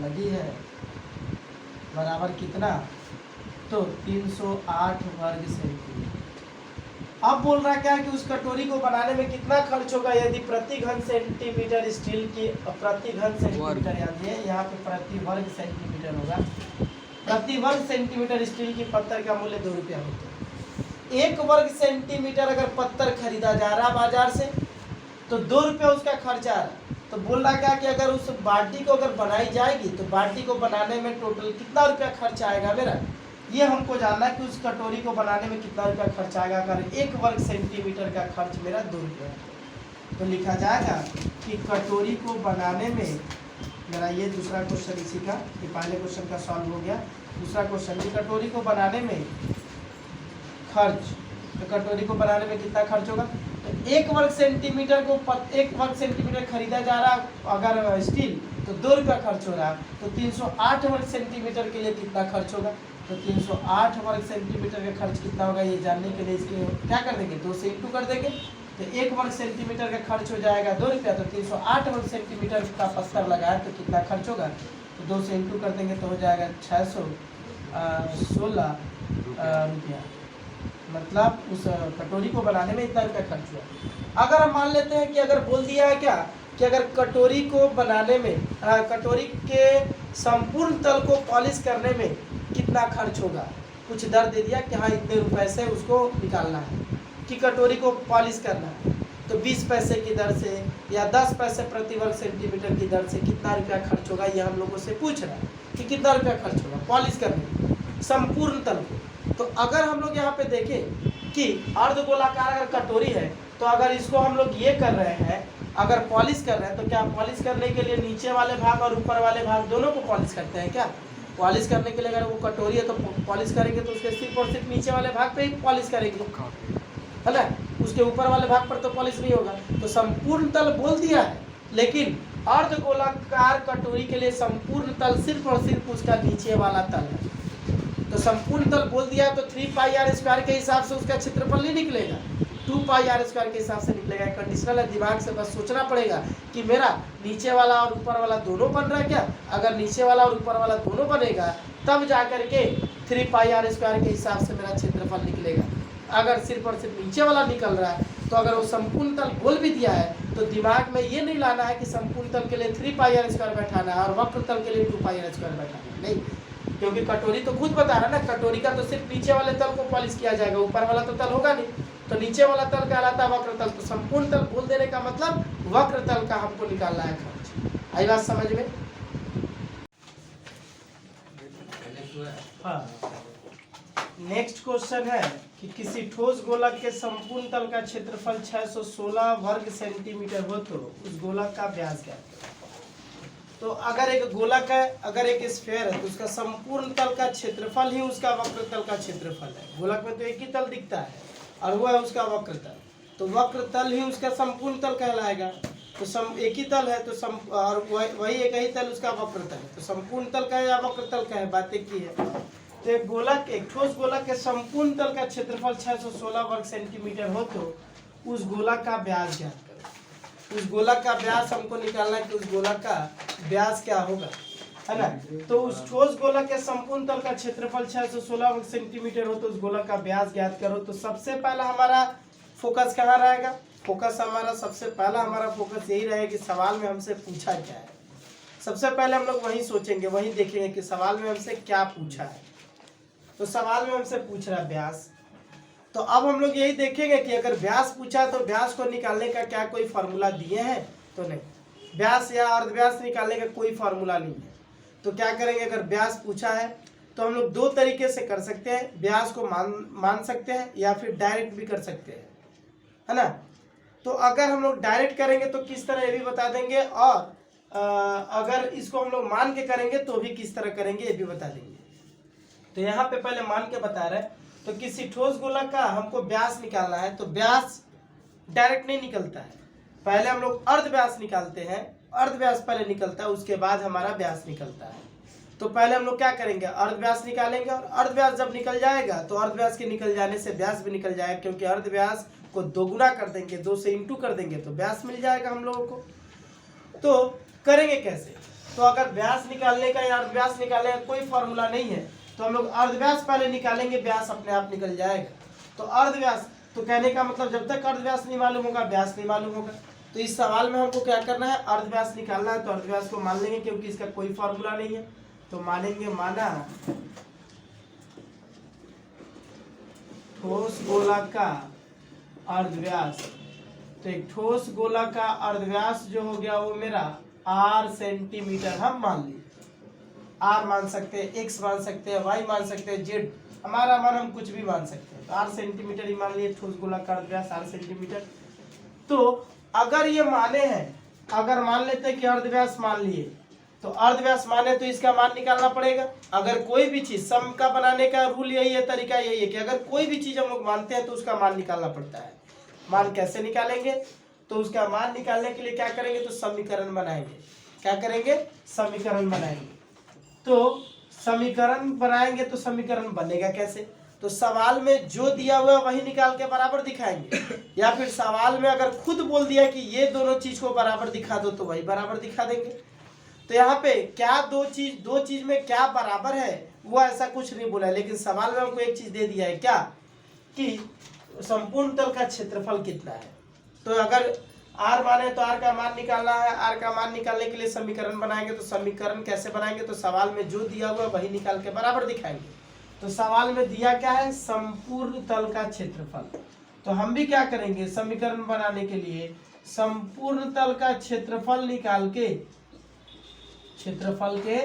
लगी है बराबर कितना, तो 308 वर्ग सेंटीमीटर। अब बोल रहा क्या कि उस कटोरी को बनाने में कितना खर्च होगा यदि प्रति घन सेंटीमीटर स्टील की, प्रति घन सेंटीमीटर याद है यहाँ पे प्रति वर्ग सेंटीमीटर होगा, प्रति वर्ग सेंटीमीटर स्टील की पत्थर का मूल्य 2 रुपया होता है। 1 वर्ग सेंटीमीटर अगर पत्थर खरीदा जा रहा बाजार से तो 2 रुपया उसका खर्च आ रहा है। तो बोल रहा क्या कि अगर उस बाल्टी को अगर बनाई जाएगी तो बाल्टी को बनाने में टोटल कितना रुपया खर्च आएगा मेरा, ये हमको जानना है कि उस कटोरी को बनाने में कितना रुपया खर्च आएगा। अगर 1 वर्ग सेंटीमीटर का खर्च मेरा 2 रुपया तो लिखा जाएगा कि कटोरी को बनाने में मेरा, ये दूसरा क्वेश्चन इसी का, ये पहले क्वेश्चन का सॉल्व हो गया। दूसरा क्वेश्चन, ये कटोरी को बनाने में खर्च, तो कटोरी को बनाने में कितना खर्च होगा, तो 1 वर्ग सेंटीमीटर को 1 वर्ग सेंटीमीटर खरीदा जा रहा अगर स्टील तो 2 रुपया खर्च हो रहा है, तो 308 वर्ग सेंटीमीटर के लिए कितना खर्च होगा, तो 308 वर्ग सेंटीमीटर का खर्च कितना होगा ये जानने के लिए इसके क्या कर देंगे 2 से इंटू कर देंगे। तो 1 वर्ग सेंटीमीटर का खर्च हो जाएगा 2 रुपया, तो 308 वर्ग सेंटीमीटर का पत्थर लगाया तो कितना खर्च होगा, तो 2 से इंटू कर देंगे तो हो जाएगा 616 रुपया। मतलब उस कटोरी को बनाने में इतना रुपया खर्च हुआ। अगर हम मान लेते हैं कि अगर बोल दिया है क्या कि अगर कटोरी को बनाने में कटोरी के संपूर्ण तल को पॉलिश करने में कितना खर्च होगा, कुछ दर दे दिया कि हाँ इतने रुपए से उसको निकालना है कि कटोरी को पॉलिश करना है, तो 20 पैसे की दर से या 10 पैसे प्रति वर्ग सेंटीमीटर की दर से कितना रुपया खर्च होगा, ये हम लोगों से पूछ रहा है कि कितना रुपया खर्च होगा पॉलिश करने में संपूर्ण तल को। तो अगर हम लोग यहाँ पे देखें कि अर्धगोलाकार अगर कटोरी है तो अगर इसको हम लोग ये कर रहे हैं, अगर पॉलिश कर रहे हैं तो क्या पॉलिश करने के लिए नीचे वाले भाग और ऊपर वाले भाग दोनों को पॉलिश करते हैं क्या, पॉलिश करने के लिए अगर वो कटोरी है तो पॉलिश करेंगे तो उसके सिर्फ और सिर्फ नीचे वाले भाग पे ही पॉलिश करेंगे, है ना, उसके ऊपर वाले भाग पर तो पॉलिश नहीं होगा। तो संपूर्ण तल बोल दिया है, लेकिन अर्धगोलाकार कटोरी के लिए संपूर्ण तल सिर्फ और सिर्फ उसका नीचे वाला तल है। तो संपूर्ण तल बोल दिया तो 3 पाई आर स्क्वायर के हिसाब से उसका क्षेत्रफल नहीं निकलेगा, 2 पाई आर स्क्वायर के हिसाब से निकलेगा। कंडीशनल है, दिमाग से बस सोचना पड़ेगा कि मेरा नीचे वाला और ऊपर वाला दोनों बन रहा है क्या, अगर नीचे वाला और ऊपर वाला दोनों बनेगा तब जा करके 3 पाई आर स्क्वायर के हिसाब से मेरा क्षेत्रफल निकलेगा। अगर सिर्फ और सिर्फ नीचे वाला निकल रहा है तो अगर वो संपूर्ण तल बोल भी दिया है तो दिमाग में ये नहीं लाना है कि संपूर्ण तल के लिए 3 पाई आर स्क्वायर बैठाना है और वक्र तल के लिए 2 पाई आर स्क्वायर बैठाना है, नहीं, क्योंकि कटोरी तो खुद बता रहा है ना, कटोरी का तो सिर्फ नीचे वाले तल को पॉलिश किया जाएगा, ऊपर वाला तो तल होगा नहीं, तो नीचे वाला तल कहलाता है वक्र तल। तो संपूर्ण तल बोल देने का मतलब वक्र तल का हमको निकालना है खर्च। आई बात समझ में? हाँ, नेक्स्ट क्वेश्चन है कि किसी ठोस गोलक के संपूर्ण तल का क्षेत्रफल 616 वर्ग सेंटीमीटर हो तो उस गोलक का व्यास क्या है। तो अगर एक गोलक है, अगर एक स्फीयर है तो उसका संपूर्ण तल का क्षेत्रफल ही उसका वक्र तल का क्षेत्रफल है। गोलक में तो एक ही तल दिखता है, और वो है उसका वक्र तल। तो वक्र तल ही उसका संपूर्ण तल कहलाएगा। तो एक ही तल है तो और वही एक ही तल उसका वक्र तल है। तो संपूर्ण तल का है या वक्र तल का है, बात एक ही है। तो एक गोलक, एक ठोस गोलक के संपूर्ण तल का क्षेत्रफल 616 वर्ग सेंटीमीटर हो तो उस गोलक का व्यास ज्ञात करो। उस गोलक का व्यास हमको निकालना है कि उस गोलक का व्यास क्या होगा, है ना। तो उस ठोस गोलक के संपूर्ण तल का क्षेत्रफल 616 वर्ग सेंटीमीटर हो तो उस गोलक का व्यास ज्ञात करो। तो सबसे पहला हमारा फोकस कहाँ रहेगा, फोकस हमारा सबसे पहला हमारा फोकस यही रहेगा कि सवाल में हमसे पूछा क्या है। सबसे पहले हम लोग वही सोचेंगे, वही देखेंगे कि सवाल में हमसे क्या पूछा है। तो सवाल में हमसे पूछ रहा है व्यास। तो अब हम लोग यही देखेंगे कि अगर व्यास पूछा तो व्यास को निकालने का क्या कोई फार्मूला दिए हैं, तो नहीं। व्यास या अर्धव्यास निकालने का कोई फार्मूला नहीं है। तो क्या करेंगे, अगर व्यास पूछा है तो हम लोग दो तरीके से कर सकते हैं। व्यास को मान सकते हैं या फिर डायरेक्ट भी कर सकते हैं, है ना। तो अगर हम लोग डायरेक्ट करेंगे तो किस तरह ये भी बता देंगे, और अगर इसको हम लोग मान के करेंगे तो भी किस तरह करेंगे ये भी बता देंगे। तो यहाँ पे पहले मान के बता रहे हैं। तो किसी ठोस गोलक का हमको व्यास निकालना है तो व्यास डायरेक्ट नहीं निकलता है, पहले हम लोग अर्धव्यास निकालते हैं। अर्धव्यास पहले निकलता है, उसके बाद हमारा व्यास निकलता है। तो पहले हम लोग क्या करेंगे, अर्धव्यास निकालेंगे, और अर्धव्यास जब निकल जाएगा तो अर्धव्यास के निकल जाने से व्यास भी निकल जाएगा, क्योंकि अर्धव्यास को दोगुना कर देंगे, 2 से इंटू कर देंगे तो व्यास मिल जाएगा हम लोगों को। तो करेंगे कैसे, तो अगर व्यास निकालने का या अर्धव्यास निकालने का कोई फॉर्मूला नहीं है तो हम लोग अर्धव्यास पहले निकालेंगे, व्यास अपने आप निकल जाएगा। तो अर्धव्यास, तो कहने का मतलब जब तक अर्धव्यास नहीं मालूम होगा व्यास नहीं मालूम होगा। तो इस सवाल में हमको क्या करना है, अर्धव्यास निकालना है। तो अर्धव्यास को मान लेंगे क्योंकि इसका कोई फॉर्मूला नहीं है। तो मानेंगे, माना ठोस गोलक का अर्धव्यास। तो एक ठोस गोलक का अर्धव्यास जो हो गया वो मेरा r सेंटीमीटर हम मान लिए। r मान सकते हैं, x मान सकते हैं, y मान सकते हैं, z, हमारा मान हम कुछ भी मान सकते हैं। तो r सेंटीमीटर ही मान लिए, ठोस गोलक का अर्धव्यास r सेंटीमीटर। तो अगर ये माने हैं, अगर मान लेते हैं कि अर्धव्यास मान लिए, तो अर्धव्यास माने तो इसका मान निकालना पड़ेगा। अगर कोई भी चीज, सम का बनाने का रूल यही है, तरीका यही है कि अगर कोई भी चीज हम लोग मानते हैं तो उसका मान निकालना पड़ता है। मान कैसे निकालेंगे, तो उसका मान निकालने के लिए क्या करेंगे, तो समीकरण बनाएंगे। क्या करेंगे, समीकरण बनाएंगे। तो समीकरण बनाएंगे तो समीकरण बनेगा कैसे, तो सवाल में जो दिया हुआ वही निकाल के बराबर दिखाएंगे, या फिर सवाल में अगर खुद बोल दिया कि ये दोनों चीज को बराबर दिखा दो तो वही बराबर दिखा देंगे। तो यहाँ पे क्या दो चीज में क्या बराबर है वो ऐसा कुछ नहीं बोला है, लेकिन सवाल में हमको एक चीज दे दिया है, क्या कि संपूर्ण तल का क्षेत्रफल कितना है। तो अगर r माने तो r का मान निकालना है। r का मान निकालने के लिए समीकरण बनाएंगे। तो समीकरण कैसे बनाएंगे, तो सवाल में जो दिया हुआ वही निकाल के बराबर दिखाएंगे। तो सवाल में दिया क्या है, संपूर्ण तल का क्षेत्रफल। तो हम भी क्या करेंगे, समीकरण बनाने के लिए संपूर्ण तल का क्षेत्रफल निकाल के क्षेत्रफल के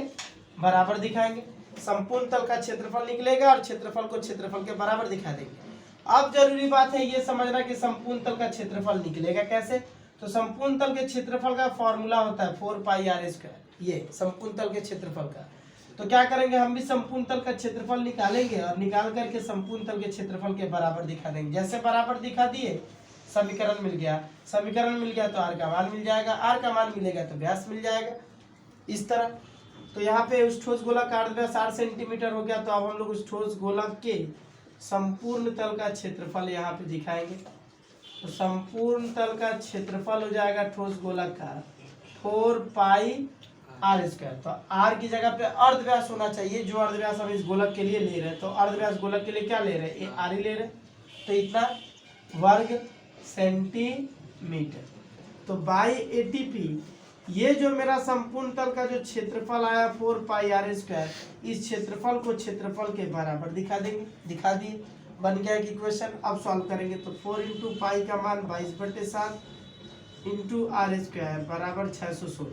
बराबर दिखाएंगे। संपूर्ण तल का क्षेत्रफल निकलेगा और क्षेत्रफल को क्षेत्रफल के बराबर दिखा देंगे। अब जरूरी बात है ये समझना कि संपूर्ण तल का क्षेत्रफल निकलेगा कैसे। तो संपूर्ण तल के क्षेत्रफल का फॉर्मूला होता है 4πr², ये संपूर्ण तल के क्षेत्रफल का। तो क्या करेंगे, हम भी संपूर्ण तल का क्षेत्रफल निकालेंगे और निकाल करके संपूर्ण तल के क्षेत्रफल के बराबर दिखा देंगे। जैसे बराबर दिखा दिए, समीकरण मिल गया, समीकरण मिल गया तो r का मान मिल जाएगा, r का मान मिलेगा तो व्यास मिल जाएगा, इस तरह। तो यहाँ पे उस ठोस गोलक का अर्धव्यास 8 सेंटीमीटर हो गया। तो अब हम लोग उस ठोस गोलक के संपूर्ण तल का क्षेत्रफल यहाँ पे दिखाएंगे। तो संपूर्ण तल का क्षेत्रफल हो जाएगा ठोस गोलक का 4πr²। तो r की जगह पे अर्धव्यास होना चाहिए, जो अर्धव्यास हम इस गोलक के लिए ले रहे हैं। तो अर्धव्यास गोलक के लिए क्या ले रहे हैं, ये r ही ले रहे हैं। तो इतना वर्ग सेंटीमीटर। तो बाई ATP, ये जो मेरा संपूर्ण तल का जो क्षेत्रफल आया 4πr², इस क्षेत्रफल को क्षेत्रफल के बराबर दिखा देंगे, दिखा दिए, बन गया एक इक्वेशन। अब सॉल्व करेंगे तो 4 × पाई का मान 22/7 × r² बराबर 616।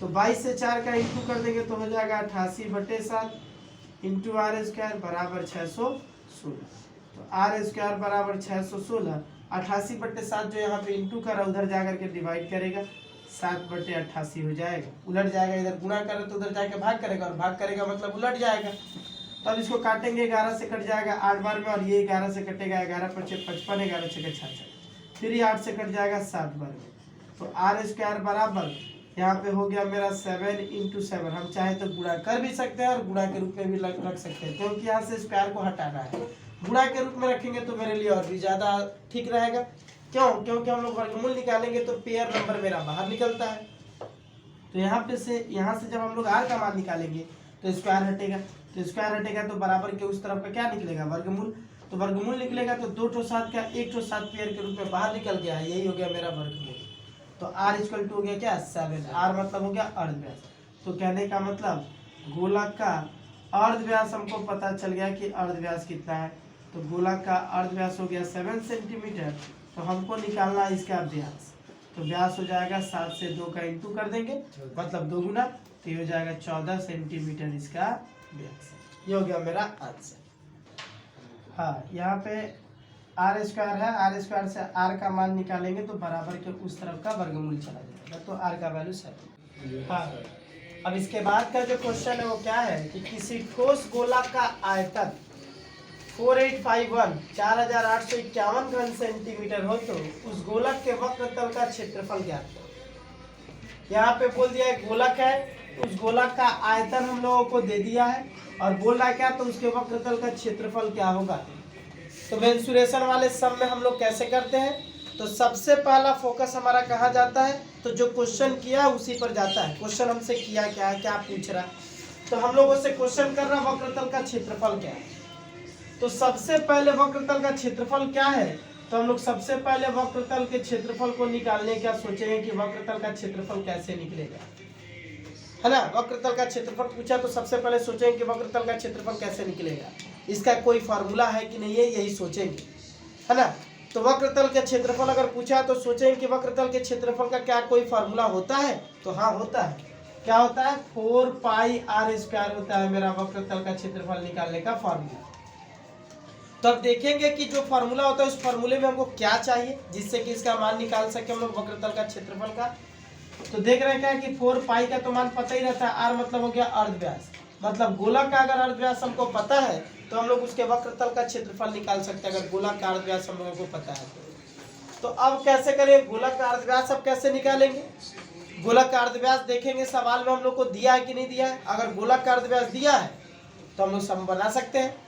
तो 22 से 4 का इंटू कर देंगे तो हो जाएगा 88/7 × r² बराबर 616। तो r² बराबर 616, 88/7 जो यहाँ पे इंटू करा उधर जाकर के डिवाइड करेगा, 7/88 हो जाएगा। उलट जाएगा, इधर गुणा करे तो उधर जाके भाग करेगा, और भाग करेगा मतलब उलट जाएगा। तो अब इसको काटेंगे, 11 से कट जाएगा 8 बार में, और ये 11 से कटेगा 11 × 5 = 55, 11 × 6 = 66, फिर ये 8 से कट जाएगा 7 बार में। तो r² बराबर यहाँ पे हो गया मेरा 7 × 7। हम चाहे तो गुणा कर भी सकते हैं और गुणा के रूप में भी रख सकते हैं, क्योंकि यहाँ से स्क्वायर को हटाना है। गुणा के रूप में रखेंगे तो मेरे लिए और भी ज़्यादा ठीक रहेगा। क्यों? क्योंकि हम लोग वर्गमूल निकालेंगे तो पेयर नंबर मेरा बाहर निकलता है। तो यहाँ से जब हम लोग r का मान निकालेंगे तो स्क्वायर हटेगा, तो स्क्वायर हटेगा तो बराबर के उस तरफ का क्या निकलेगा? वर्गमूल। तो वर्गमूल निकलेगा तो 2 × 7 का 1 × 7 पेयर के रूप में बाहर निकल गया है, यही हो गया मेरा वर्गमूल। तो r = हो गया क्या? 7। r मतलब हो गया अर्धव्यास। तो कहने का मतलब गोलक का अर्धव्यास हमको पता चल गया कि अर्धव्यास कितना है। तो गोलक का अर्धव्यास हो गया 7 सेंटीमीटर। तो हमको निकालना इसका व्यास, तो व्यास हो जाएगा 7 से 2 का इंटू कर देंगे, मतलब 2 गुना, तो ये हो जाएगा 14 सेंटीमीटर इसका व्यास। ये हो गया मेरा आंसर। हाँ, यहाँ पे r² है, r² से r का मान निकालेंगे तो बराबर के उस तरफ का वर्गमूल चला जाएगा, तो r का वैल्यू 7। हाँ, अब इसके बाद का जो क्वेश्चन है वो क्या है कि किसी ठोस गोला का आयतन 4851 4851 घन सेंटीमीटर हो तो उस गोलक के वक्र तल का क्षेत्रफल ज्ञात करो। यहाँ पे बोल दिया है गोलक है, उस गोलक का आयतन हम लोगों को दे दिया है और बोल रहा है क्या? तो उसके वक्र तल का क्षेत्रफल क्या होगा। तो मेंसुरेशन वाले सम में हम लोग कैसे करते हैं? तो सबसे पहला फोकस हमारा कहाँ जाता है? तो जो क्वेश्चन किया उसी पर जाता है। क्वेश्चन हमसे किया क्या है, क्या पूछ रहा है, तो हम लोगों से क्वेश्चन कर रहा वक्रतल का क्षेत्रफल क्या है। तो सबसे पहले वक्रतल का क्षेत्रफल क्या है, तो हम लोग सबसे पहले वक्रतल के क्षेत्रफल को निकालने का सोचेंगे कि वक्रतल का क्षेत्रफल कैसे निकलेगा, है ना। वक्रतल का क्षेत्रफल पूछा तो सबसे पहले सोचेंगे कि वक्रतल का क्षेत्रफल कैसे निकलेगा, इसका कोई फार्मूला है कि नहीं है, यही सोचेंगे, है ना। तो वक्रतल के क्षेत्रफल अगर पूछा तो सोचेंगे कि वक्रतल के क्षेत्रफल का क्या कोई फार्मूला होता है, तो हाँ होता है। क्या होता है? 4πr² होता है मेरा वक्रतल का क्षेत्रफल निकालने का फार्मूला। तो अब देखेंगे कि जो फार्मूला होता है उस फार्मूले में हमको क्या चाहिए जिससे कि इसका मान निकाल सके हम लोग वक्रतल का क्षेत्रफल का। तो देख रहे हैं क्या कि 4π का तो मान पता ही रहता है, r मतलब हो गया अर्धव्यास, मतलब गोलक का अगर अर्धव्यास हमको पता है तो हम लोग उसके वक्रतल का क्षेत्रफल निकाल सकते हैं, अगर गोलक का अर्धव्यास हम लोगों को पता है तो अब कैसे करें? गोलक का अर्धव्यास अब कैसे निकालेंगे? गोलक का अर्धव्यास देखेंगे सवाल में हम लोग को दिया है कि नहीं दिया है। अगर गोलक का अर्धव्यास दिया है तो हम लोग सम बना सकते हैं।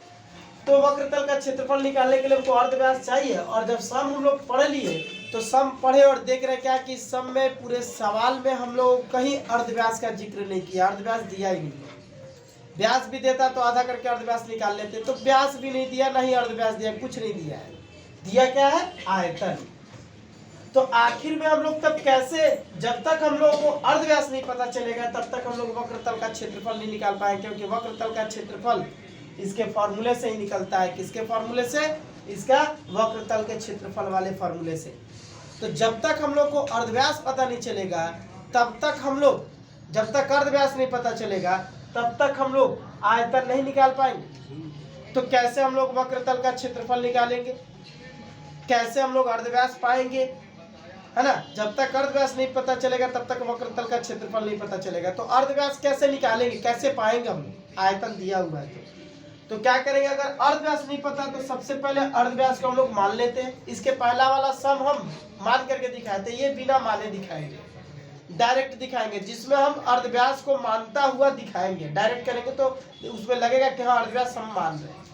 तो वक्रतल का क्षेत्रफल निकालने के लिए हमको अर्धव्यास चाहिए, और जब सम हम लोग पढ़ लिए तो सम पढ़े और देख रहे क्या कि सम में पूरे सवाल में हम लोग कहीं अर्धव्यास का जिक्र नहीं किया, अर्धव्यास दिया ही नहीं। व्यास भी देता तो आधा करके अर्धव्यास निकाल लेते, तो व्यास भी नहीं दिया, नहीं अर्धव्यास दिया, कुछ नहीं दिया है। दिया क्या है? आयतन। तो आखिर में हम लोग तब कैसे, जब तक हम लोगों को अर्धव्यास नहीं पता चलेगा तब तक हम लोग वक्रतल का क्षेत्रफल नहीं निकाल पाए, क्योंकि वक्रतल का क्षेत्रफल इसके फॉर्मूले से ही निकलता है। किसके फॉर्मूले से? इसका वक्रतल के क्षेत्रफल वाले फॉर्मूले से। तो जब तक हम लोग को अर्धव्यास पता नहीं चलेगा तब तक हम लोग, जब तक अर्धव्यास नहीं पता चलेगा तब तक हम लोग आयतन नहीं निकाल पाएंगे। तो कैसे हम लोग वक्रतल का क्षेत्रफल निकालेंगे, कैसे हम लोग अर्धव्यास पाएंगे, है ना। जब तक अर्धव्यास नहीं पता चलेगा तब तक वक्रतल का क्षेत्रफल नहीं पता चलेगा। तो अर्धव्यास कैसे निकालेंगे, कैसे पाएंगे हम? आयतन दिया हुआ है तो क्या करेंगे? अगर अर्धव्यास नहीं पता तो सबसे पहले अर्धव्यास को हम लोग मान लेते हैं। इसके पहला वाला सम हम मान करके दिखाते हैं, ये बिना माने दिखाएंगे, डायरेक्ट दिखाएंगे, जिसमें हम अर्धव्यास को मानता हुआ दिखाएंगे। डायरेक्ट करेंगे तो उसमें लगेगा कि हाँ अर्धव्यास हम मान रहे हैं।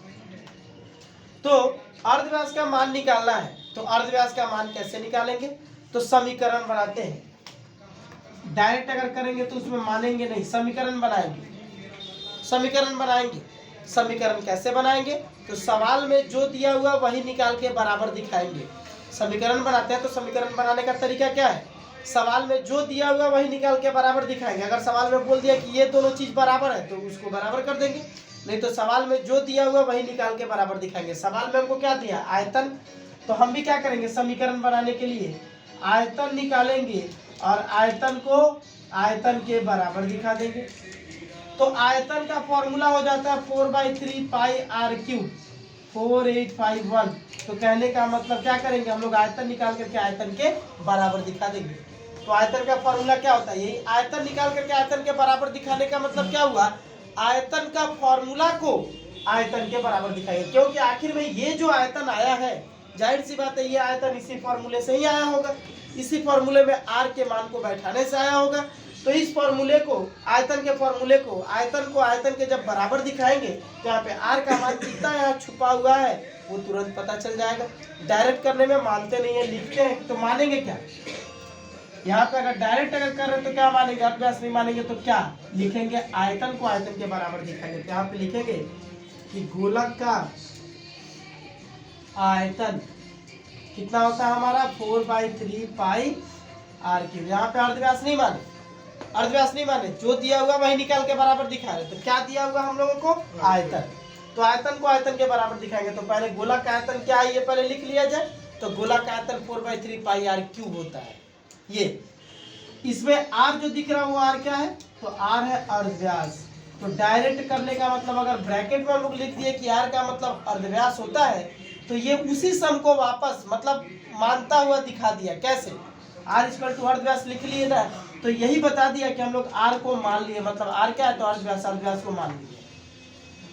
तो अर्धव्यास का मान निकालना है, तो अर्धव्यास का मान कैसे निकालेंगे? तो समीकरण बनाते हैं। डायरेक्ट अगर करेंगे तो उसमें मानेंगे नहीं, समीकरण बनाएंगे। समीकरण बनाएंगे, समीकरण कैसे बनाएंगे? तो सवाल में जो दिया हुआ वही निकाल के बराबर दिखाएंगे। समीकरण बनाते हैं तो समीकरण बनाने का तरीका क्या है? सवाल में जो दिया हुआ वही निकाल के बराबर दिखाएंगे। अगर सवाल में बोल दिया कि ये दोनों चीज बराबर है तो उसको बराबर कर देंगे, नहीं तो सवाल में जो दिया हुआ वही निकाल के बराबर दिखाएंगे। सवाल में हमको क्या दिया? आयतन। तो हम भी क्या करेंगे? समीकरण बनाने के लिए आयतन निकालेंगे और आयतन को आयतन के बराबर दिखा देंगे। तो आयतन का फॉर्मूला हो जाता है 4/3πr³, 4851। तो कहने का मतलब क्या करेंगे हम लोग? आयतन निकाल करके आयतन के बराबर दिखा देंगे। तो आयतन का फॉर्मूला क्या होता है? यही आयतन निकाल करके आयतन के बराबर दिखाने का मतलब क्या हुआ? आयतन का फॉर्मूला को आयतन के बराबर दिखाएंगे, क्योंकि आखिर में ये जो आयतन आया है, जाहिर सी बात है ये आयतन इसी फॉर्मूले से ही आया होगा, इसी फॉर्मूले में आर के मान को बैठाने से आया होगा। तो इस फॉर्मूले को, आयतन के फॉर्मूले को, आयतन के जब बराबर दिखाएंगे तो यहाँ पे आर का मान कितना यहाँ छुपा हुआ है वो तुरंत पता चल जाएगा। डायरेक्ट करने में मानते नहीं है, लिखते हैं तो मानेंगे क्या? यहाँ पे अगर डायरेक्ट अगर कर रहे हैं तो क्या मानेंगे? अर्धव्यास नहीं मानेंगे तो क्या लिखेंगे? आयतन को आयतन के बराबर दिखाएंगे। तो यहाँ पे लिखेंगे कि गोलक का आयतन कितना होता है हमारा 4/3 पाई आर क्यूब। यहाँ पे अर्धव्यास नहीं माने, अर्धव्यास नहीं माने, जो दिया हुआ वही निकाल के बराबर दिखा रहे। तो क्या दिया हुआ हम लोगों को? आयतन। तो आयतन को आयतन के बराबर दिखाएंगे। तो पहले गोलक का आयतन क्या है ये पहले लिख लिया जाए। तो गोलक का आयतन 4/3 पाई आर क्यूब होता है। ये इसमें आर जो दिख रहा है वो आर क्या है? तो आर है अर्धव्यास। तो डायरेक्ट करने का मतलब अगर ब्रैकेट में हम लोग लिख दिए कि आर का मतलब अर्धव्यास होता है, तो ये उसी सम को वापस मतलब मानता हुआ दिखा दिया। कैसे? आर इक्वल टू अर्धव्यास लिख लिए ना, तो यही बता दिया कि हम लोग आर को मान लिए, मतलब आर क्या है? तो अर्धव्यास, अर्धव्यास को मान लिए।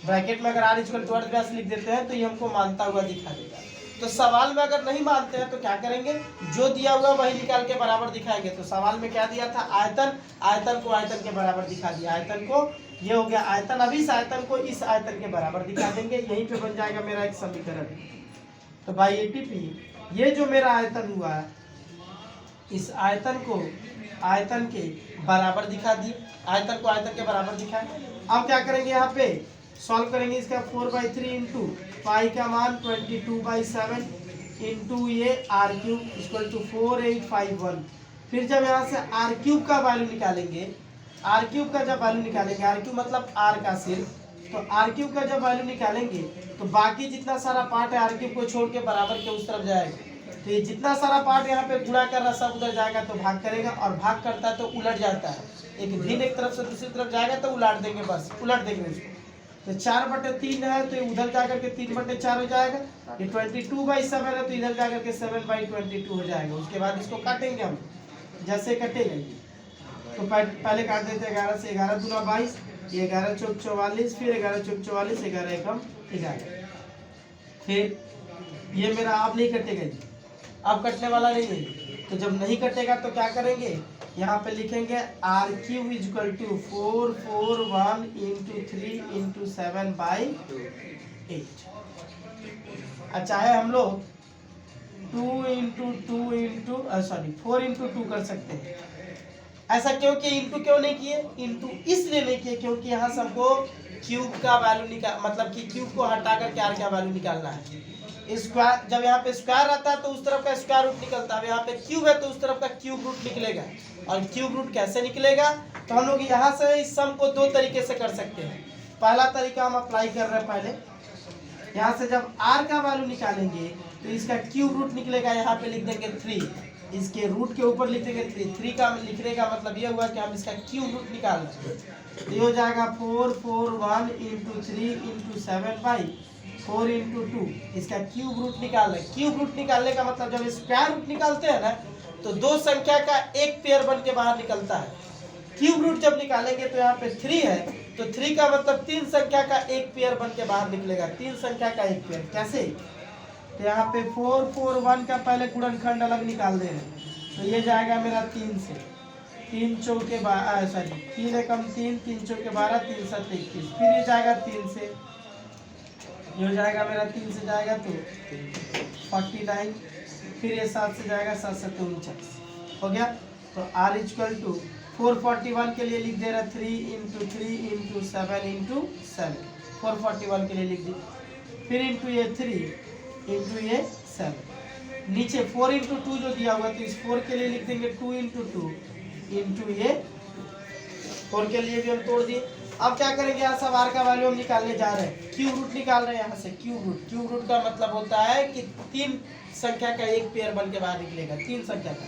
ब्रैकेट में अगर आर इक्वल टू अर्धव्यास लिख देते हैं तो ये हमको मानता हुआ दिखा देगा। तो सवाल में अगर नहीं मानते हैं तो क्या करेंगे? जो दिया हुआ वही निकाल के बराबर दिखाएंगे। तो सवाल में क्या दिया था? आयतन, आयतन को आयतन के बराबर दिखा दिया। आयतन को, ये हो गया आयतन, अब इस आयतन को इस आयतन के बराबर दिखा देंगे। यहीं पे बन जाएगा मेरा एक समीकरण। तो बाई एटीपी ये जो मेरा आयतन हुआ है, इस आयतन को आयतन के बराबर दिखा दिए, आयतन को आयतन के बराबर दिखाए। अब क्या करेंगे? यहाँ पे सॉल्व करेंगे इसका 4/3 इंटू पाई का मान 22/7 इंटू ये आर क्यूब इक्वल टू 4851। फिर जब यहाँ से आर क्यूब का वैल्यू निकालेंगे, आर क्यूब का जब वैल्यू निकालेंगे, आर क्यूब मतलब आर का सिर्फ, तो आर क्यूब का जब वैल्यू निकालेंगे तो बाकी जितना सारा पार्ट है आर क्यूब को छोड़ के बराबर के उस तरफ जाएगा। तो ये जितना सारा पार्ट यहाँ पे गुणा कर रहा सब उधर जाएगा तो भाग करेगा, और भाग करता है तो उलट जाता है। एक भिन्न एक तरफ से दूसरी तरफ जाएगा तो उलट देंगे, बस उलट देंगे उसको। तो 4/3 है तो उधर जाकर के 3/4 हो जाएगा। ये 22/7 है तो इधर जाकर के 7/22 हो जाएगा। उसके बाद इसको काटेंगे हम, जैसे कटेगा तो पहले काट देते हैं 11 से, 11 दूना 22, ये 11 चौक 44, फिर 11 चौक 44, 11 एकम 11। फिर ये मेरा अब नहीं कटेगा जी, अब कटने वाला नहीं है। तो जब नहीं कटेगा तो क्या करेंगे? यहाँ पे लिखेंगे R cube equal to 441 into 3 into 7/8। चाहे हम लोग 2 इंटू 2 इंटू 4 इंटू 2 कर सकते हैं। ऐसा क्यों किए? इंटू क्यों नहीं किए? इंटू इसलिए नहीं किए क्योंकि यहाँ से हमको क्यूब का वैल्यू निकाल, मतलब कि क्यूब को हटा करके आर का वैल्यू निकालना है। स्क्वायर, जब यहाँ पे स्क्वायर रहता है तो उस तरफ का स्क्वायर रूट निकलता है, यहाँ पे क्यूब है तो उस तरफ का क्यूब रूट निकलेगा। और क्यूब रूट कैसे निकलेगा? तो हम लोग यहाँ से इस सम को दो तरीके से कर सकते हैं। पहला तरीका हम अप्लाई कर रहे हैं। पहले यहाँ से जब आर का वैल्यू निकालेंगे तो इसका क्यूब रूट निकलेगा, यहाँ पे लिख देंगे 3, इसके रूट के ऊपर लिख देंगे 3। 3 का लिखने का मतलब ये हुआ कि हम इसका क्यूब रूट निकाल रहे हैं। ये हो जाएगा 441 इंटू 3 इंटू 7/4 इंटू 2, इसका क्यूब रूट निकाल रहे हैं। क्यूब रूट निकालने का मतलब जब स्क्वायर रूट निकालते हैं ना तो दो संख्या का एक पेयर बन के बाहर निकलता है। क्यूब रूट जब निकालेंगे तो यहाँ पे 3 है तो 3 का मतलब 3 संख्या का एक पेयर बन के बाहर निकलेगा। 3 संख्या का एक पेयर कैसे? तो यहाँ पे 441 का पहले गुणनखंड अलग निकाल दे रहे हैं। तो ये जाएगा मेरा 3 से, 3 चौके 3 एकम 3, 3 चौके 12, 3 7 21। फिर ये जाएगा 3 से, ये हो जाएगा मेरा 3 से जाएगा तो 49, फिर ये 7 से जाएगा 7 7 49 हो गया। तो आर इक्वल टू 441 के लिए लिख दे रहा 3 इंटू 3 इंटू 7 इंटू 7, 441 के लिए लिख दी। फिर इंटू ये 3 इंटू ये 7, नीचे 4 इंटू 2 जो दिया हुआ तो इस 4 के लिए लिख देंगे 2 इंटू 2 इंटू ये 4 के लिए भी हम तोड़ दिए। अब क्या करेंगे? यहाँ सब आर का वैल्यू हम निकालने जा रहे हैं, क्यूब रूट निकाल रहे हैं यहाँ से। क्यूब रूट का मतलब होता है कि 3 संख्या का एक पेयर बन के बाहर निकलेगा, 3 संख्या का।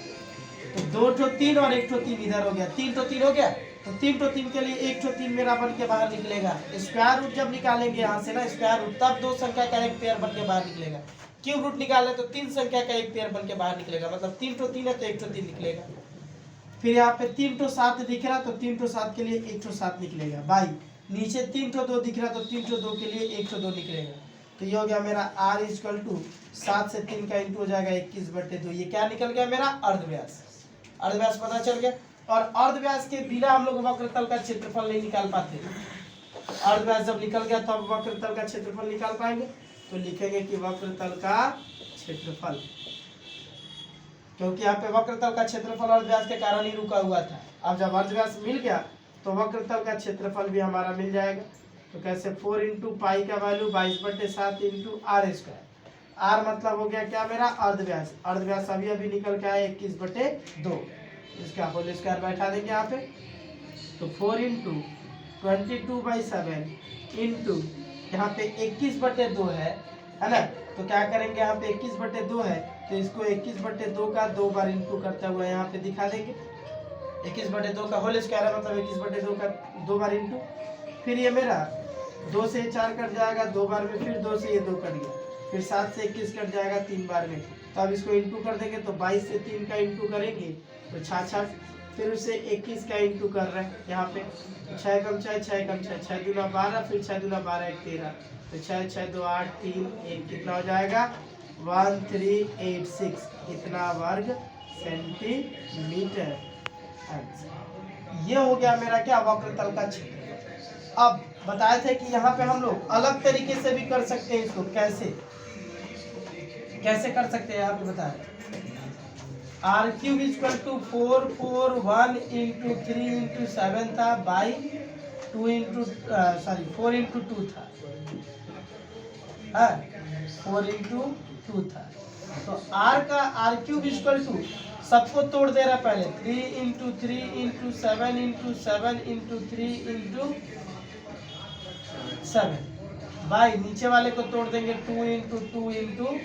तो 2 ठो 3 और 1 ठो 3 इधर हो गया, 3 ठो 3 हो गया। तो 3 ठो 3 के लिए 1 ठो 3 मेरा बन के बाहर निकलेगा। स्क्वायर रूट जब निकालेंगे यहाँ से ना स्क्वायर रूट, तब 2 संख्या का एक पेयर बन के बाहर निकलेगा। क्यूब रूट निकाले तो 3 संख्या का एक पेयर बन के बाहर निकलेगा, मतलब 3 ठो 3 है तो 1 ठो 3 निकलेगा। फिर यहाँ पे 3 ठो 7 दिख रहा तो 3 ठो 7 के लिए 1 ठो 7 निकलेगा। बाई नीचे 3 ठो 2 दिख रहा तो 3 ठो 2 के लिए 1 ठो 2 निकलेगा। तो ये हो गया मेरा r इक्वल टू 7 से 3 का इंटू हो जाएगा 21/2। ये क्या निकल गया मेरा अर्धव्यास। अर्धव्यास पता चल गया। और अर्धव्यास के बिना हम लोग वक्रतल का क्षेत्रफल नहीं निकाल पाते। अर्धव्यास जब निकल गया तो अब वक्रतल का क्षेत्रफल निकाल पाएंगे। तो लिखेंगे कि वक्रतल का क्षेत्रफल, क्योंकि यहाँ पे वक्रतल का क्षेत्रफल अर्धव्यास के कारण ही रुका हुआ था। अब जब अर्धव्यास मिल गया तो वक्रतल का क्षेत्रफल भी हमारा मिल जाएगा। तो कैसे 4 इंटू पाई का value 22/7 into r square. r मतलब हो गया क्या मेरा अर्धव्यास। अर्धव्यास अभी अभी निकल के आया 21/2। इसका होल स्क्वायर बैठा देंगे यहाँ पे। तो 4 इंटू 22/7 इंटू यहाँ पे 21/2 है ना। तो क्या करेंगे, यहाँ पे 21/2 है तो इसको 21/2 का 2 बार इंटू करता हुआ यहाँ पे दिखा देंगे। 21/2 का होल स्क्वायर है मतलब 21/2 का 2 बार इंटू। फिर ये मेरा 2 से 4 कट जाएगा 2 बार में, फिर 2 से ये 2 कट गया, फिर 7 से 21 कट जाएगा 3 बार में। तो अब इसको इंटू कर देंगे तो 22 से 3 का इंटू करेंगे तो 66, फिर उसे 21 का इंटू कर रहे हैं यहाँ पे। 6 कम 6 6 कम 6 6 दूना 12, फिर 6 दूना 12 1 13, तो 6 6 2 8 3 1 कितना हो जाएगा 1386 इतना वर्ग सेंटीमीटर। ये हो गया मेरा क्या वक्रतल का क्षेत्रफल। अब बताए थे कि यहाँ पे हम लोग अलग तरीके से भी कर सकते हैं इसको। कैसे कर सकते हैं यहाँ पे बताए। r³ equal to 441 into 3 into 7 था बाई 4 इंटू 2 था। 4 इंटू 2 था। तो r³ इक्वल टू सबको तोड़ दे रहा है पहले 3 into 3 into 7 into 7 into 3 into 7 by नीचे वाले को तोड़ देंगे 2 इंटू 2 इंटू 2।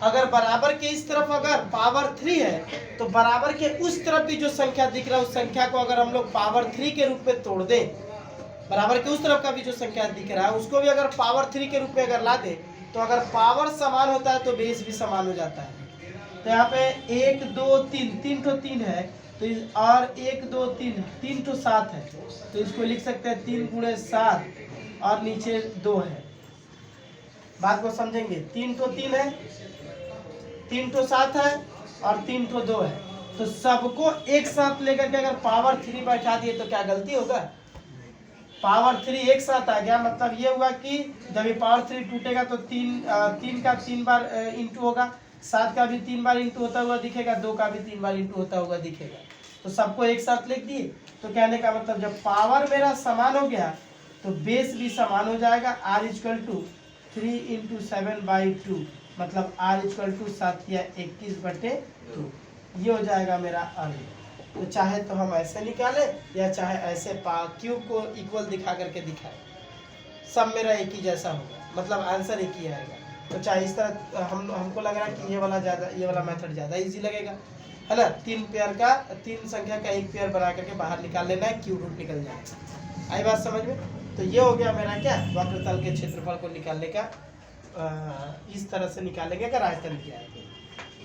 अगर बराबर के इस तरफ अगर पावर 3 है तो बराबर के उस तरफ भी जो संख्या दिख रहा है उस संख्या को अगर हम लोग पावर 3 के रूप में तोड़ दें, बराबर के उस तरफ का भी जो संख्या दिख रहा है उसको भी अगर पावर 3 के रूप में अगर ला दे तो अगर पावर समान होता है तो बेस भी समान हो जाता है। तो यहाँ पे 1 2 3 3 तो 3 है तो और 1 2 3 3 तो 7 है तो इसको लिख सकते हैं 3 गुणे 7 और नीचे 2 है। बात को समझेंगे। 3 तो 3 है, 3 तो 7 है और 3 तो 2 है। तो सबको एक साथ लेकर के अगर पावर 3 बैठा दिए तो क्या गलती होगा। पावर 3 एक साथ आ गया मतलब ये हुआ कि जब ये पावर 3 टूटेगा तो 3 का 3 बार इंटू होगा, 7 का भी 3 बार इंटू होता हुआ दिखेगा, 2 का भी 3 बार इंटू होता हुआ दिखेगा। तो सबको एक साथ लिख दिए। तो कहने का मतलब जब पावर मेरा समान हो गया तो बेस भी समान हो जाएगा। r इक्वल टू 3 इंटू 7/2 मतलब r इक्वल टू 7 या 21/2 ये हो जाएगा मेरा अर्ध। तो चाहे तो हम ऐसे निकालें या चाहे ऐसे क्यूब को इक्वल दिखा करके दिखाएं, सब मेरा एक ही जैसा होगा, मतलब आंसर एक ही आएगा। तो चाहे इस तरह हमको लग रहा है कि ये वाला मेथड ज़्यादा इजी लगेगा, है ना। 3 संख्या का एक पेयर बना करके बाहर निकाल लेना है, क्यूब रूट निकल जाएगा। आई बात समझ में। तो ये हो गया मेरा क्या वक्रतल के क्षेत्रफल को निकालने का, इस तरह से निकालेंगे अगर आयतन किया है।